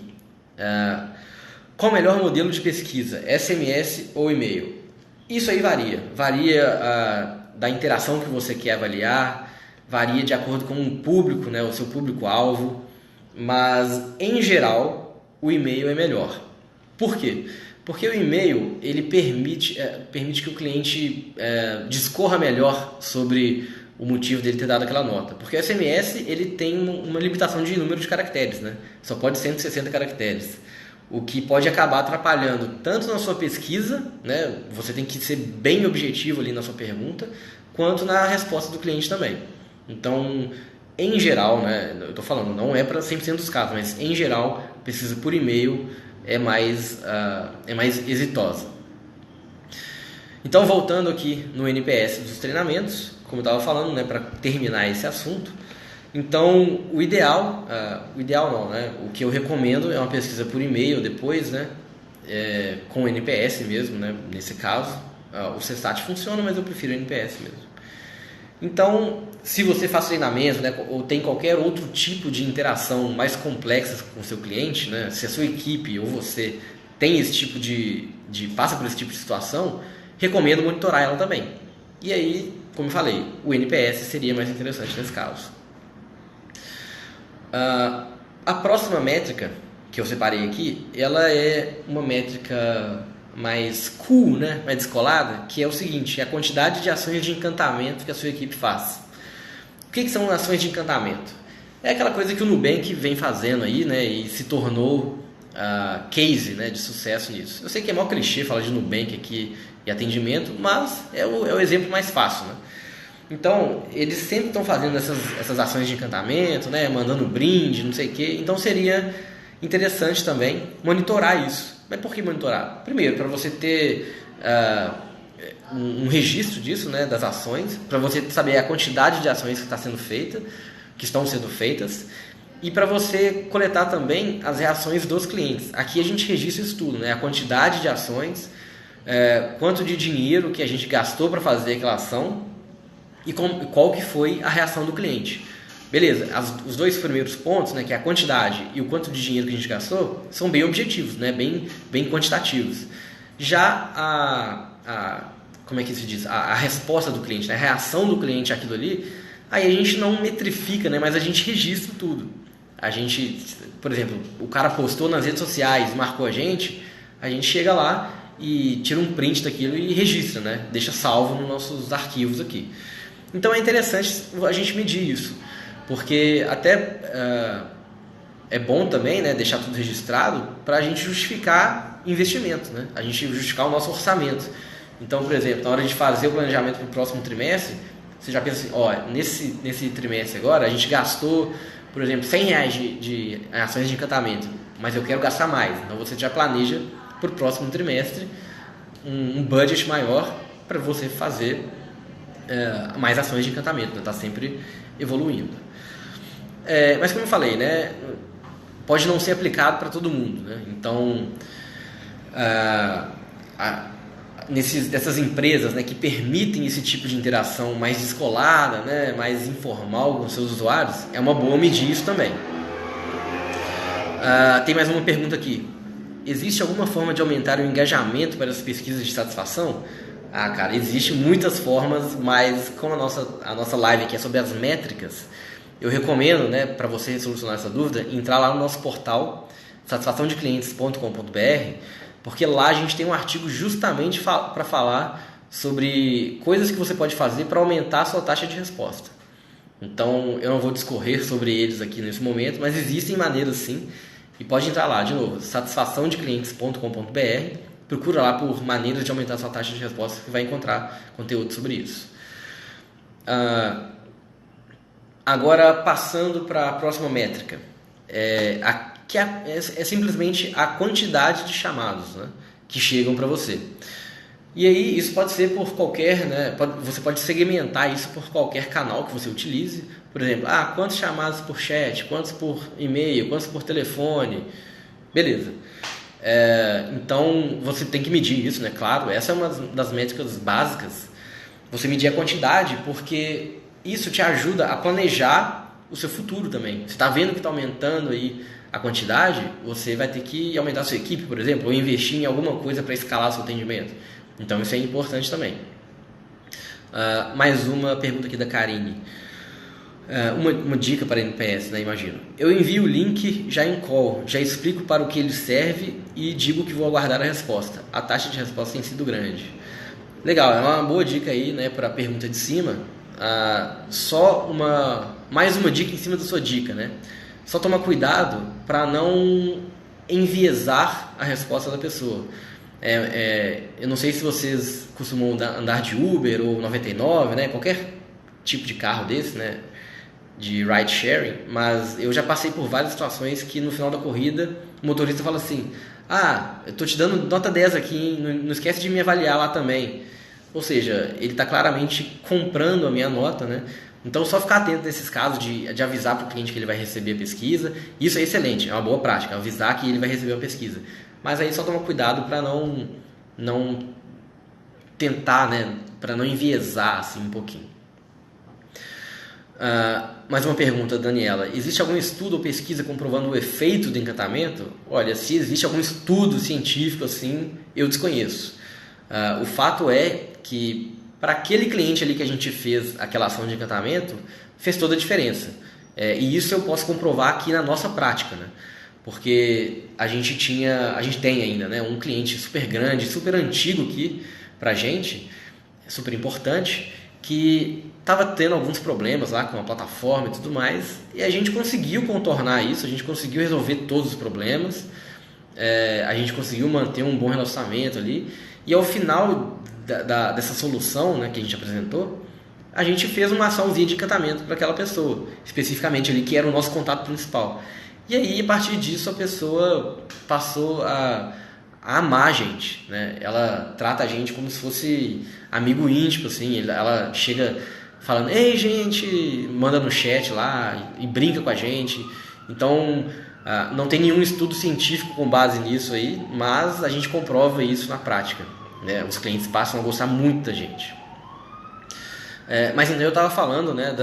Qual o melhor modelo de pesquisa? SMS ou e-mail? Isso aí varia. Varia da interação que você quer avaliar, varia de acordo com o público, né? O seu público-alvo. Mas, em geral, o e-mail é melhor. Por quê? Porque o e-mail ele permite que o cliente discorra melhor sobre o motivo dele ter dado aquela nota. Porque o SMS ele tem uma limitação de número de caracteres, né? Só pode 160 caracteres. O que pode acabar atrapalhando tanto na sua pesquisa, né? Você tem que ser bem objetivo ali na sua pergunta, quanto na resposta do cliente também. Então, em geral, né? Eu estou falando, não é para 100% dos casos, mas em geral, pesquisa por e-mail é mais exitosa. Então, voltando aqui no NPS dos treinamentos, como eu estava falando, né, para terminar esse assunto, então o ideal não, né, o que eu recomendo é uma pesquisa por e-mail depois, né, com o NPS mesmo, né, nesse caso. O CSAT funciona, mas eu prefiro o NPS mesmo. Então, se você faz treinamento, né, ou tem qualquer outro tipo de interação mais complexa com o seu cliente, né, se a sua equipe ou você tem esse tipo passa por esse tipo de situação, recomendo monitorar ela também. E aí, como eu falei, o NPS seria mais interessante nesse caso. A próxima métrica que eu separei aqui, ela é uma métrica mais cool, né, mais descolada, que é o seguinte: é a quantidade de ações de encantamento que a sua equipe faz. O que são ações de encantamento? É aquela coisa que o Nubank vem fazendo aí, né, e se tornou case, né, de sucesso nisso. Eu sei que é maior clichê falar de Nubank aqui e atendimento, mas é o exemplo mais fácil, né? Então, eles sempre estão fazendo essas ações de encantamento, né, mandando brinde, não sei o quê. Então, seria interessante também monitorar isso. Mas por que monitorar? Primeiro, para você ter um registro disso, né, das ações, para você saber a quantidade de ações que estão sendo feitas, e para você coletar também as reações dos clientes. Aqui a gente registra isso tudo, né, a quantidade de ações, quanto de dinheiro que a gente gastou para fazer aquela ação e qual que foi a reação do cliente. Beleza, os 2 primeiros pontos, né, que é a quantidade e o quanto de dinheiro que a gente gastou, são bem objetivos, né, bem quantitativos. Já como é que se diz? A resposta do cliente, né, a reação do cliente àquilo ali, aí a gente não metrifica, né, mas a gente registra tudo. A gente, por exemplo, o cara postou nas redes sociais, marcou a gente chega lá e tira um print daquilo e registra, né, deixa salvo nos nossos arquivos aqui. Então é interessante a gente medir isso. Porque até é bom também, né, deixar tudo registrado para a gente justificar investimento, né? A gente justificar o nosso orçamento. Então, por exemplo, na hora de fazer o planejamento para o próximo trimestre, você já pensa assim, ó, nesse trimestre agora, a gente gastou, por exemplo, R$100 de ações de encantamento, mas eu quero gastar mais. Então você já planeja para o próximo trimestre um budget maior para você fazer mais ações de encantamento, né? Tá sempre evoluindo. Mas como eu falei, né, pode não ser aplicado para todo mundo, né? Então, dessas empresas, né, que permitem esse tipo de interação mais descolada, né, mais informal com seus usuários, é uma boa medir isso também. Tem mais uma pergunta aqui. Existe alguma forma de aumentar o engajamento para as pesquisas de satisfação? Cara, existe muitas formas, mas como a nossa live aqui é sobre as métricas, eu recomendo, né, para você solucionar essa dúvida, entrar lá no nosso portal satisfaçãodeclientes.com.br, porque lá a gente tem um artigo justamente para falar sobre coisas que você pode fazer para aumentar a sua taxa de resposta. Então eu não vou discorrer sobre eles aqui nesse momento, mas existem maneiras sim, e pode entrar lá de novo, satisfaçãodeclientes.com.br, procura lá por maneiras de aumentar a sua taxa de resposta, que vai encontrar conteúdo sobre isso. Agora passando para a próxima métrica, que é simplesmente a quantidade de chamados, né, que chegam para você. E aí isso pode ser por qualquer, né, você pode segmentar isso por qualquer canal que você utilize. Por exemplo, quantos chamados por chat, quantos por e-mail, quantos por telefone, beleza. Então você tem que medir isso, né? Claro, essa é uma das métricas básicas. Você medir a quantidade, porque isso te ajuda a planejar o seu futuro também. Você está vendo que está aumentando aí a quantidade, você vai ter que aumentar a sua equipe, por exemplo, ou investir em alguma coisa para escalar seu atendimento. Então isso é importante também. Mais uma pergunta aqui da Karine. Uma dica para NPS, né, imagino. Eu envio o link já em call, já explico para o que ele serve e digo que vou aguardar a resposta. A taxa de resposta tem sido grande. Legal, é uma boa dica aí, né, para a pergunta de cima. Mais uma dica em cima da sua dica, né? Só tomar cuidado para não enviesar a resposta da pessoa. Eu não sei se vocês costumam andar de Uber ou 99, né? Qualquer tipo de carro desse, né? De ride sharing, mas eu já passei por várias situações que no final da corrida o motorista fala assim: eu tô te dando nota 10 aqui, hein? Não esquece de me avaliar lá também. Ou seja, ele está claramente comprando a minha nota, né? Então só ficar atento nesses casos de avisar para o cliente que ele vai receber a pesquisa. Isso é excelente, é uma boa prática, avisar que ele vai receber a pesquisa. Mas aí só toma cuidado para não tentar, né? Para não enviesar assim um pouquinho. Mais uma pergunta, Daniela. Existe algum estudo ou pesquisa comprovando o efeito do encantamento? Olha, se existe algum estudo científico assim, eu desconheço. O fato é que para aquele cliente ali que a gente fez aquela ação de encantamento, fez toda a diferença. E isso eu posso comprovar aqui na nossa prática, né? Porque a gente tem ainda, né, um cliente super grande, super antigo aqui pra gente, super importante, que estava tendo alguns problemas lá com a plataforma e tudo mais, e a gente conseguiu contornar isso, a gente conseguiu resolver todos os problemas, a gente conseguiu manter um bom relacionamento ali, e ao final dessa solução, né, que a gente apresentou, a gente fez uma açãozinha de encantamento para aquela pessoa, especificamente ali, que era o nosso contato principal. E aí, a partir disso, a pessoa passou a amar a gente, né? Ela trata a gente como se fosse amigo íntimo, assim. Ela chega falando: ei, gente, manda no chat lá e brinca com a gente. Então, não tem nenhum estudo científico com base nisso aí, mas a gente comprova isso na prática, né? Os clientes passam a gostar muito da gente. Mas então eu estava falando, né,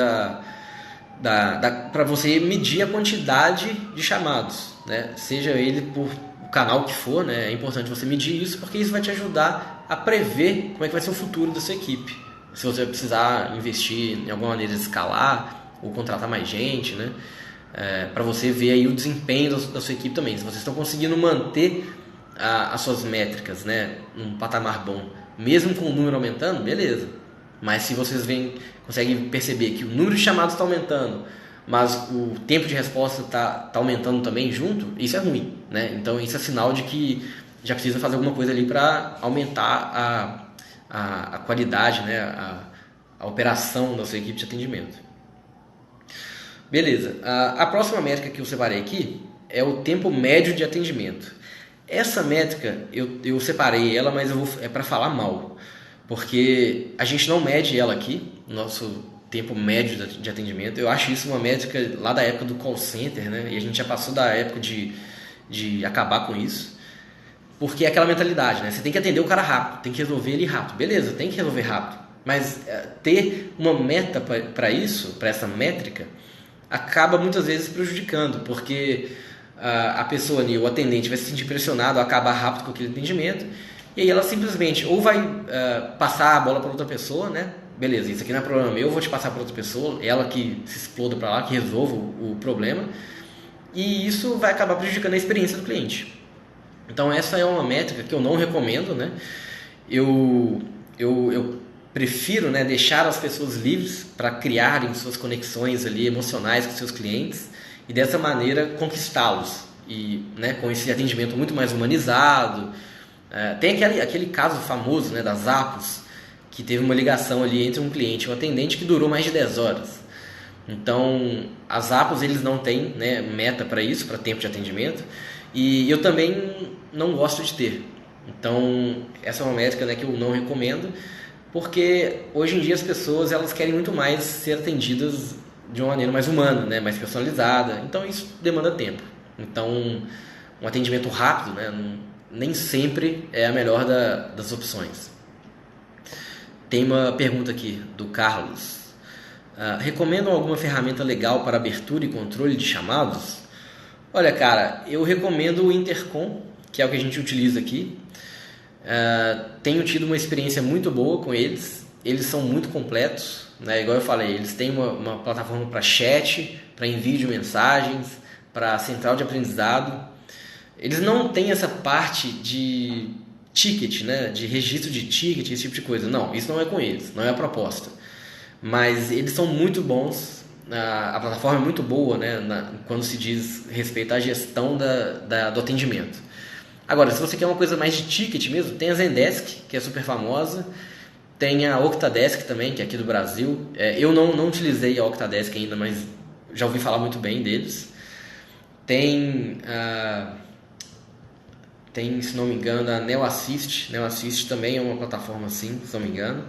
para você medir a quantidade de chamados, né? Seja ele por o canal que for, né? É importante você medir isso, porque isso vai te ajudar a prever como é que vai ser o futuro da sua equipe. Se você vai precisar investir em alguma maneira de escalar ou contratar mais gente, né? Para você ver aí o desempenho da sua equipe também. Se vocês estão conseguindo manter as suas métricas, né, num patamar bom, mesmo com o número aumentando, beleza. Mas se vocês conseguem perceber que o número de chamados está aumentando, mas o tempo de resposta tá aumentando também junto, isso é ruim, né? Então isso é sinal de que já precisa fazer alguma coisa ali para aumentar a qualidade, né? A operação da sua equipe de atendimento. Beleza, a próxima métrica que eu separei aqui é o tempo médio de atendimento. Essa métrica eu separei ela, mas é para falar mal, porque a gente não mede ela aqui, nosso tempo médio de atendimento. Eu acho isso uma métrica lá da época do call center, né? E a gente já passou da época de acabar com isso, porque é aquela mentalidade, né? Você tem que atender o cara rápido, tem que resolver ele rápido. Beleza, tem que resolver rápido, mas ter uma meta para isso, para essa métrica, acaba muitas vezes prejudicando, porque a pessoa ali, o atendente, vai se sentir pressionado a acabar rápido com aquele atendimento, e aí ela simplesmente ou vai passar a bola para outra pessoa, né? Beleza, isso aqui não é problema meu, eu vou te passar para outra pessoa, ela que se exploda para lá, que resolva o problema, e isso vai acabar prejudicando a experiência do cliente. Então essa é uma métrica que eu não recomendo, né? Eu prefiro, né, deixar as pessoas livres para criarem suas conexões ali emocionais com seus clientes e dessa maneira conquistá-los, e, né, com esse atendimento muito mais humanizado. Tem aquele caso famoso, né, das Apos, que teve uma ligação ali entre um cliente e um atendente que durou mais de 10 horas. Então, as Apos, eles não têm, né, meta para isso, para tempo de atendimento, e eu também não gosto de ter. Então, essa é uma métrica, né, que eu não recomendo, porque hoje em dia as pessoas elas querem muito mais ser atendidas de uma maneira mais humana, né, mais personalizada. Então, isso demanda tempo. Então, um atendimento rápido, né, nem sempre é a melhor das opções. Tem uma pergunta aqui do Carlos. Recomendam alguma ferramenta legal para abertura e controle de chamados? Olha, cara, eu recomendo o Intercom, que é o que a gente utiliza aqui. Tenho tido uma experiência muito boa com eles. Eles são muito completos, né? Igual eu falei, eles têm uma plataforma para chat, para envio de mensagens, para central de aprendizado. Eles não têm essa parte de ticket, né? De registro de ticket, esse tipo de coisa. Não, isso não é com eles, não é a proposta. Mas eles são muito bons, a plataforma é muito boa, né? Quando se diz respeito à gestão do atendimento. Agora, se você quer uma coisa mais de ticket mesmo, tem a Zendesk, que é super famosa, tem a Octadesk também, que é aqui do Brasil. Eu não utilizei a Octadesk ainda, mas já ouvi falar muito bem deles. Tem, se não me engano, a NeoAssist. NeoAssist também é uma plataforma assim, se não me engano.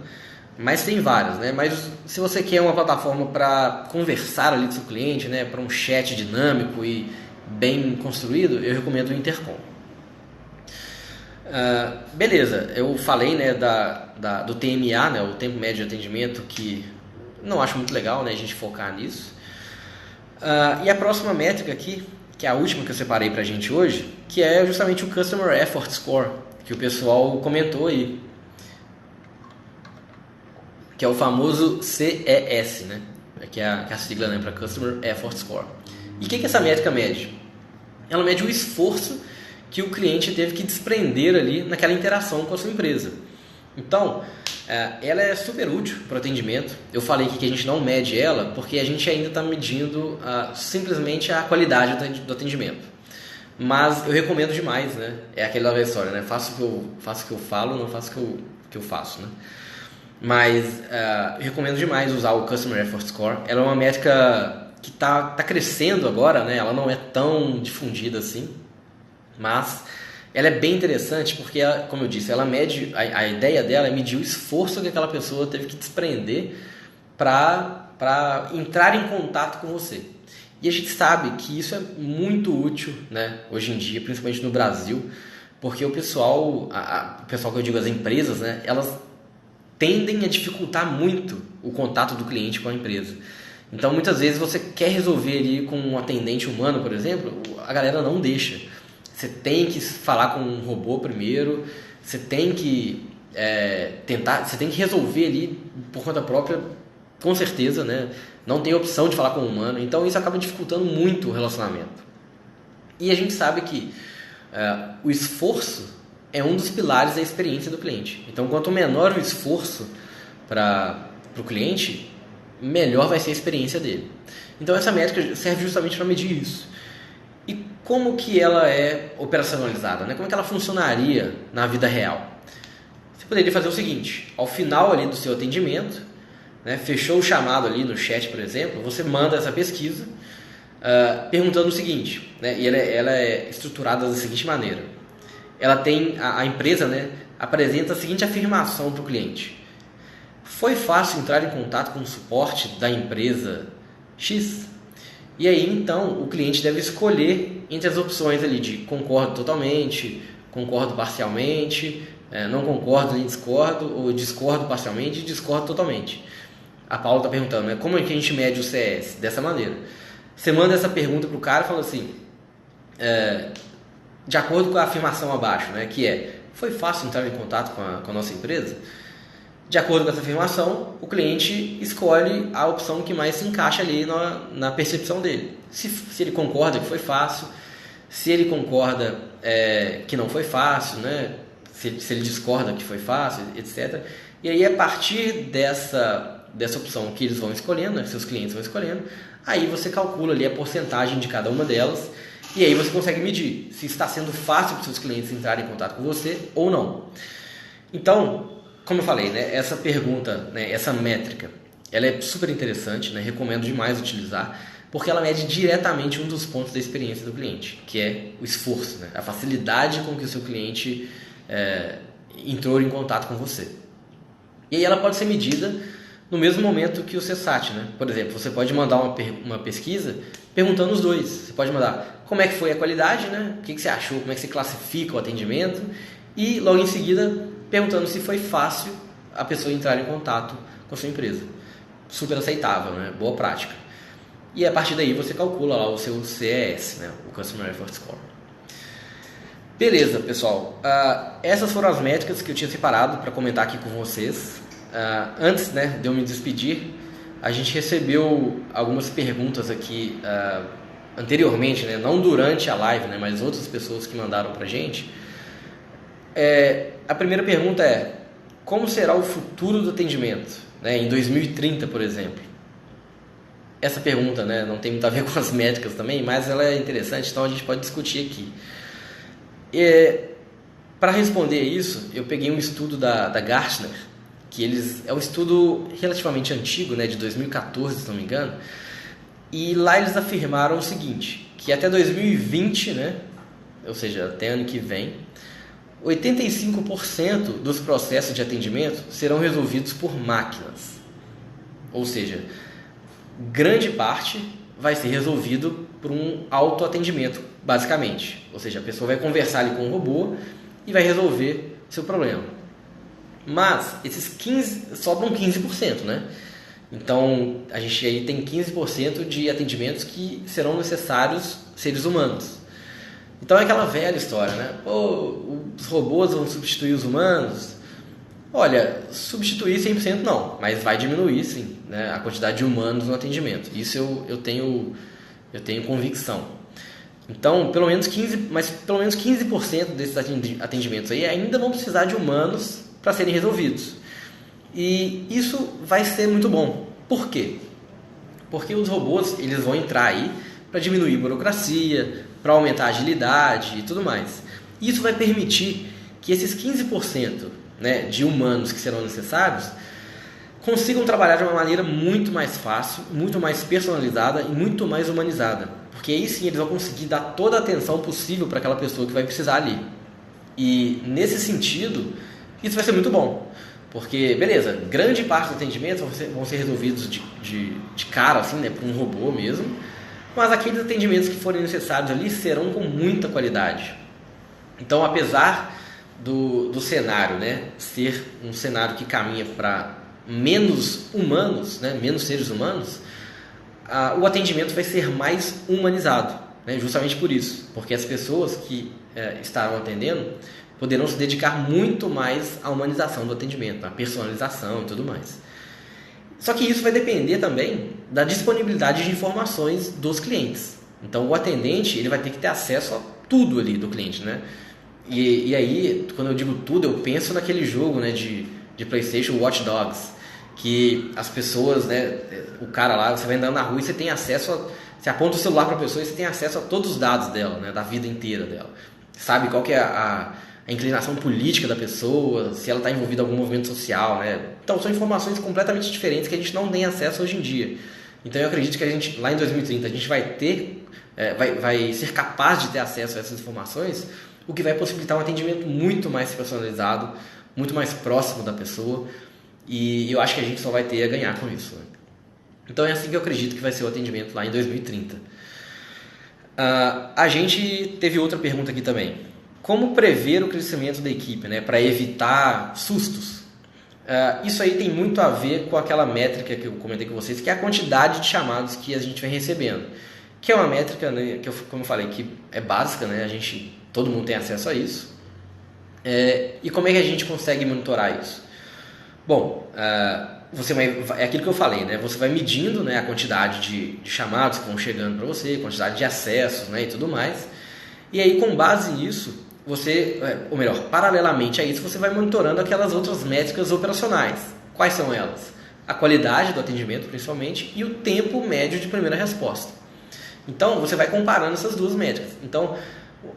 Mas tem várias, né? Mas se você quer uma plataforma para conversar ali com o seu cliente, né? Para um chat dinâmico e bem construído, eu recomendo o Intercom. Beleza, eu falei, né, do TMA, né, o tempo médio de atendimento, que não acho muito legal, né, a gente focar nisso. E a próxima métrica aqui, que é a última que eu separei pra gente hoje, que é justamente o Customer Effort Score, que o pessoal comentou aí, que é o famoso CES, né, que é a sigla, né, para Customer Effort Score. E o que essa métrica mede? Ela mede o esforço que o cliente teve que desprender ali naquela interação com a sua empresa. Então, ela é super útil para o atendimento. Eu falei aqui que a gente não mede ela porque a gente ainda está medindo simplesmente a qualidade do atendimento. Mas eu recomendo demais, né? É aquela velha história, né? Faço o que eu falo, não faço o que eu faço, né? Mas eu recomendo demais usar o Customer Effort Score. Ela é uma métrica que está crescendo agora, né? Ela não é tão difundida assim. Mas ela é bem interessante porque, como eu disse, ela mede, a ideia dela é medir o esforço que aquela pessoa teve que desprender para entrar em contato com você. E a gente sabe que isso é muito útil, né, hoje em dia, principalmente no Brasil, porque o pessoal que eu digo, as empresas, né, elas tendem a dificultar muito o contato do cliente com a empresa. Então, muitas vezes você quer resolver ali com um atendente humano, por exemplo, a galera não deixa. Você tem que falar com um robô primeiro, você tem que você tem que resolver ali por conta própria, com certeza, né? Não tem opção de falar com um humano, então isso acaba dificultando muito o relacionamento. E a gente sabe que o esforço é um dos pilares da experiência do cliente. Então, quanto menor o esforço para o cliente, melhor vai ser a experiência dele. Então essa métrica serve justamente para medir isso. E como que ela é operacionalizada, né? Como é que ela funcionaria na vida real? Você poderia fazer o seguinte: ao final ali do seu atendimento, né, fechou o chamado ali no chat, por exemplo, você manda essa pesquisa perguntando o seguinte, né, e ela é estruturada da seguinte maneira: ela tem a empresa, né, apresenta a seguinte afirmação para o cliente: foi fácil entrar em contato com o suporte da empresa X? E aí então o cliente deve escolher entre as opções ali de concordo totalmente, concordo parcialmente, não concordo nem discordo, ou discordo parcialmente e discordo totalmente. A Paula está perguntando, né, como é que a gente mede o CS? Dessa maneira: você manda essa pergunta para o cara e fala assim, de acordo com a afirmação abaixo, né, que é: foi fácil entrar em contato com a nossa empresa? De acordo com essa afirmação, o cliente escolhe a opção que mais se encaixa ali na percepção dele. Se ele concorda que foi fácil, se ele concorda que não foi fácil, né? Se ele discorda que foi fácil, etc. E aí, a partir dessa opção que eles vão escolhendo, né, seus clientes vão escolhendo, aí você calcula ali a porcentagem de cada uma delas, e aí você consegue medir se está sendo fácil para os seus clientes entrarem em contato com você ou não. Então, como eu falei, né, essa pergunta, né, essa métrica, ela é super interessante, né, recomendo demais utilizar, porque ela mede diretamente um dos pontos da experiência do cliente, que é o esforço, né, a facilidade com que o seu cliente entrou em contato com você. E aí ela pode ser medida no mesmo momento que o CSAT, né? Por exemplo, você pode mandar uma pesquisa perguntando os dois. Você pode mandar como é que foi a qualidade, né? O que você achou, como é que você classifica o atendimento, e logo em seguida perguntando se foi fácil a pessoa entrar em contato com a sua empresa. Super aceitável, né? Boa prática. E a partir daí você calcula lá o seu CES, né? O Customer Effort Score. Beleza, pessoal. Essas foram as métricas que eu tinha separado para comentar aqui com vocês. Antes, né, de eu me despedir, a gente recebeu algumas perguntas aqui anteriormente, né? Não durante a live, né? Mas outras pessoas que mandaram para a gente. A primeira pergunta é: como será o futuro do atendimento, né, em 2030, por exemplo? Essa pergunta, né, não tem muito a ver com as métricas também, mas ela é interessante, então a gente pode discutir aqui. Para responder isso, eu peguei um estudo da Gartner, que é um estudo relativamente antigo, né, de 2014, se não me engano, e lá eles afirmaram o seguinte, que até 2020, né, ou seja, até ano que vem, 85% dos processos de atendimento serão resolvidos por máquinas. Ou seja, grande parte vai ser resolvido por um autoatendimento, basicamente. Ou seja, a pessoa vai conversar ali com o robô e vai resolver seu problema. Mas sobram 15%, né? Então, a gente aí tem 15% de atendimentos que serão necessários seres humanos. Então é aquela velha história, né? Os robôs vão substituir os humanos? Olha, substituir 100% não, mas vai diminuir sim, né, a quantidade de humanos no atendimento. Isso eu tenho convicção. Então, pelo menos 15% desses atendimentos aí ainda vão precisar de humanos para serem resolvidos. E isso vai ser muito bom. Por quê? Porque os robôs eles vão entrar aí para diminuir a burocracia, para aumentar a agilidade e tudo mais. Isso vai permitir que esses 15%, né, de humanos que serão necessários consigam trabalhar de uma maneira muito mais fácil, muito mais personalizada e muito mais humanizada. Porque aí sim eles vão conseguir dar toda a atenção possível para aquela pessoa que vai precisar ali. E nesse sentido, isso vai ser muito bom. Porque, beleza, grande parte dos atendimentos vão ser resolvidos de cara, assim, né, por um robô mesmo. Mas aqueles atendimentos que forem necessários ali serão com muita qualidade. Então, apesar do cenário, né, ser um cenário que caminha para menos humanos, né, menos seres humanos, o atendimento vai ser mais humanizado, né, justamente por isso. Porque as pessoas que estarão atendendo poderão se dedicar muito mais à humanização do atendimento, à personalização e tudo mais. Só que isso vai depender também da disponibilidade de informações dos clientes. Então, o atendente ele vai ter que ter acesso a tudo ali do cliente, né? E aí, quando eu digo tudo, eu penso naquele jogo, né, de PlayStation, Watch Dogs, que as pessoas, né, o cara lá, você vai andando na rua e você tem acesso você aponta o celular para a pessoa e você tem acesso a todos os dados dela, né, da vida inteira dela. Sabe qual que é a inclinação política da pessoa, se ela está envolvida em algum movimento social, né? Então são informações completamente diferentes que a gente não tem acesso hoje em dia. Então eu acredito que a gente, lá em 2030, a gente vai ter, vai ser capaz de ter acesso a essas informações, o que vai possibilitar um atendimento muito mais personalizado, muito mais próximo da pessoa, e eu acho que a gente só vai ter a ganhar com isso, né? Então é assim que eu acredito que vai ser o atendimento lá em 2030. A gente teve outra pergunta aqui também. Como prever o crescimento da equipe, né, para evitar sustos? Isso aí tem muito a ver com aquela métrica que eu comentei com vocês, que é a quantidade de chamados que a gente vem recebendo. Que é uma métrica, né, que como eu falei, que é básica, né, todo mundo tem acesso a isso. E como é que a gente consegue monitorar isso? Bom, é aquilo que eu falei, né? Você vai medindo, né, a quantidade de chamados que vão chegando para você, a quantidade de acessos, né, e tudo mais. E aí, com base nisso, ou melhor, paralelamente a isso, você vai monitorando aquelas outras métricas operacionais. Quais são elas? A qualidade do atendimento, principalmente, e o tempo médio de primeira resposta. Então, você vai comparando essas duas métricas. Então,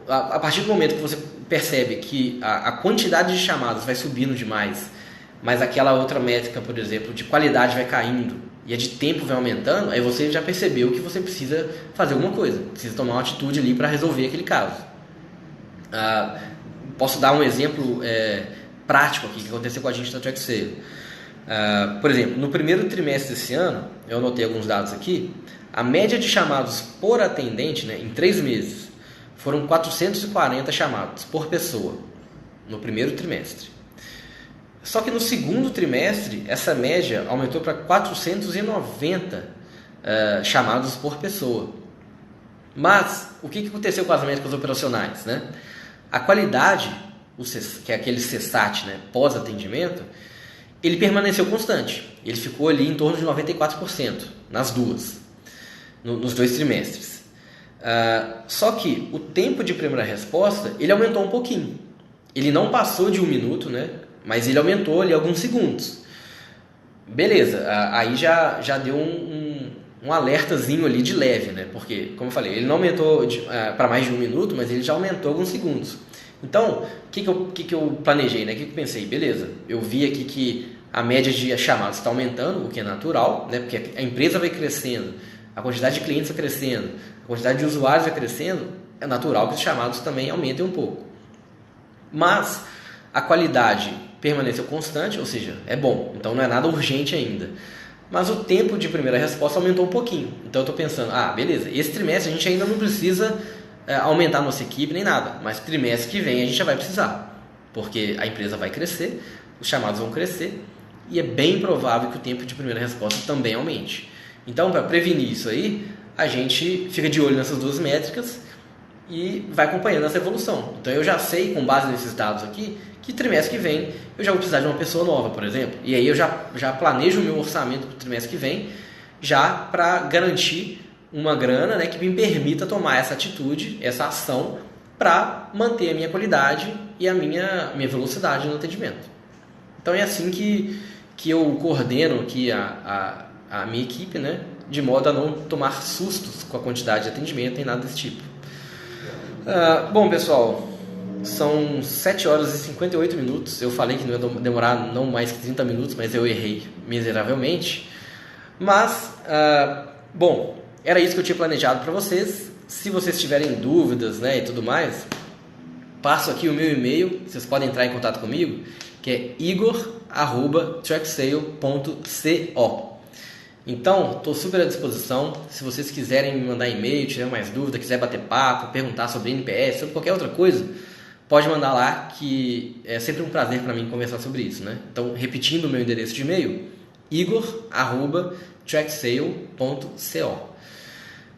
a partir do momento que você percebe que a quantidade de chamadas vai subindo demais, mas aquela outra métrica, por exemplo, de qualidade vai caindo e a de tempo vai aumentando, aí você já percebeu que você precisa fazer alguma coisa, precisa tomar uma atitude ali para resolver aquele caso. Posso dar um exemplo prático aqui que aconteceu com a gente na TrackSale. Por exemplo, no primeiro trimestre desse ano, eu anotei alguns dados aqui, a média de chamados por atendente, né, em 3 meses, foram 440 chamados por pessoa no primeiro trimestre. Só que no segundo trimestre, essa média aumentou para 490 chamados por pessoa. Mas, o que aconteceu com as métricas operacionais, né? A qualidade, que é aquele CSAT, né, pós-atendimento, ele permaneceu constante. Ele ficou ali em torno de 94% nas duas, nos 2 trimestres. Só que o tempo de primeira resposta, ele aumentou um pouquinho. Ele não passou de 1 minuto, né? Mas ele aumentou ali alguns segundos. Beleza, aí já deu um alertazinho ali de leve, né? Porque, como eu falei, ele não aumentou para mais de 1 minuto, mas ele já aumentou alguns segundos. Então, o que eu planejei, né? O que eu pensei? Beleza, eu vi aqui que a média de chamados está aumentando, o que é natural, né? Porque a empresa vai crescendo, a quantidade de clientes vai crescendo, a quantidade de usuários vai crescendo, é natural que os chamados também aumentem um pouco. Mas a qualidade permaneceu constante, ou seja, é bom, então não é nada urgente ainda. Mas o tempo de primeira resposta aumentou um pouquinho. Então eu estou pensando, beleza, esse trimestre a gente ainda não precisa aumentar a nossa equipe nem nada, mas trimestre que vem a gente já vai precisar, porque a empresa vai crescer, os chamados vão crescer e é bem provável que o tempo de primeira resposta também aumente. Então, para prevenir isso aí, a gente fica de olho nessas duas métricas e vai acompanhando essa evolução. Então eu já sei, com base nesses dados aqui, que trimestre que vem eu já vou precisar de uma pessoa nova, por exemplo. E aí eu já planejo o meu orçamento para o trimestre que vem, já para garantir uma grana, né, que me permita tomar essa atitude, essa ação, para manter a minha qualidade e a minha velocidade no atendimento. Então é assim que eu coordeno aqui a minha equipe, né, de modo a não tomar sustos com a quantidade de atendimento nem nada desse tipo. Bom, pessoal, são 7 horas e 58 minutos. Eu falei que não ia demorar não mais que 30 minutos, mas eu errei miseravelmente. Mas, bom, era isso que eu tinha planejado para vocês. Se vocês tiverem dúvidas, né, e tudo mais, passo aqui o meu e-mail. Vocês podem entrar em contato comigo, que é igor@tracksale.co. Então, estou super à disposição. Se vocês quiserem me mandar e-mail, tiver mais dúvida, quiser bater papo, perguntar sobre NPS, sobre qualquer outra coisa, pode mandar lá, que é sempre um prazer para mim conversar sobre isso, né? Então, repetindo o meu endereço de e-mail, igor@tracksale.co.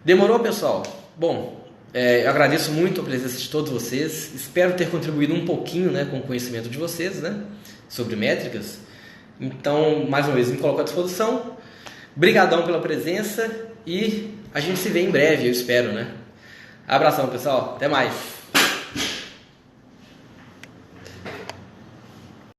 Demorou, pessoal? Bom, eu agradeço muito a presença de todos vocês. Espero ter contribuído um pouquinho, né, com o conhecimento de vocês, né, sobre métricas. Então, mais uma vez, me coloco à disposição. Obrigadão pela presença e a gente se vê em breve, eu espero, né? Abração, pessoal. Até mais.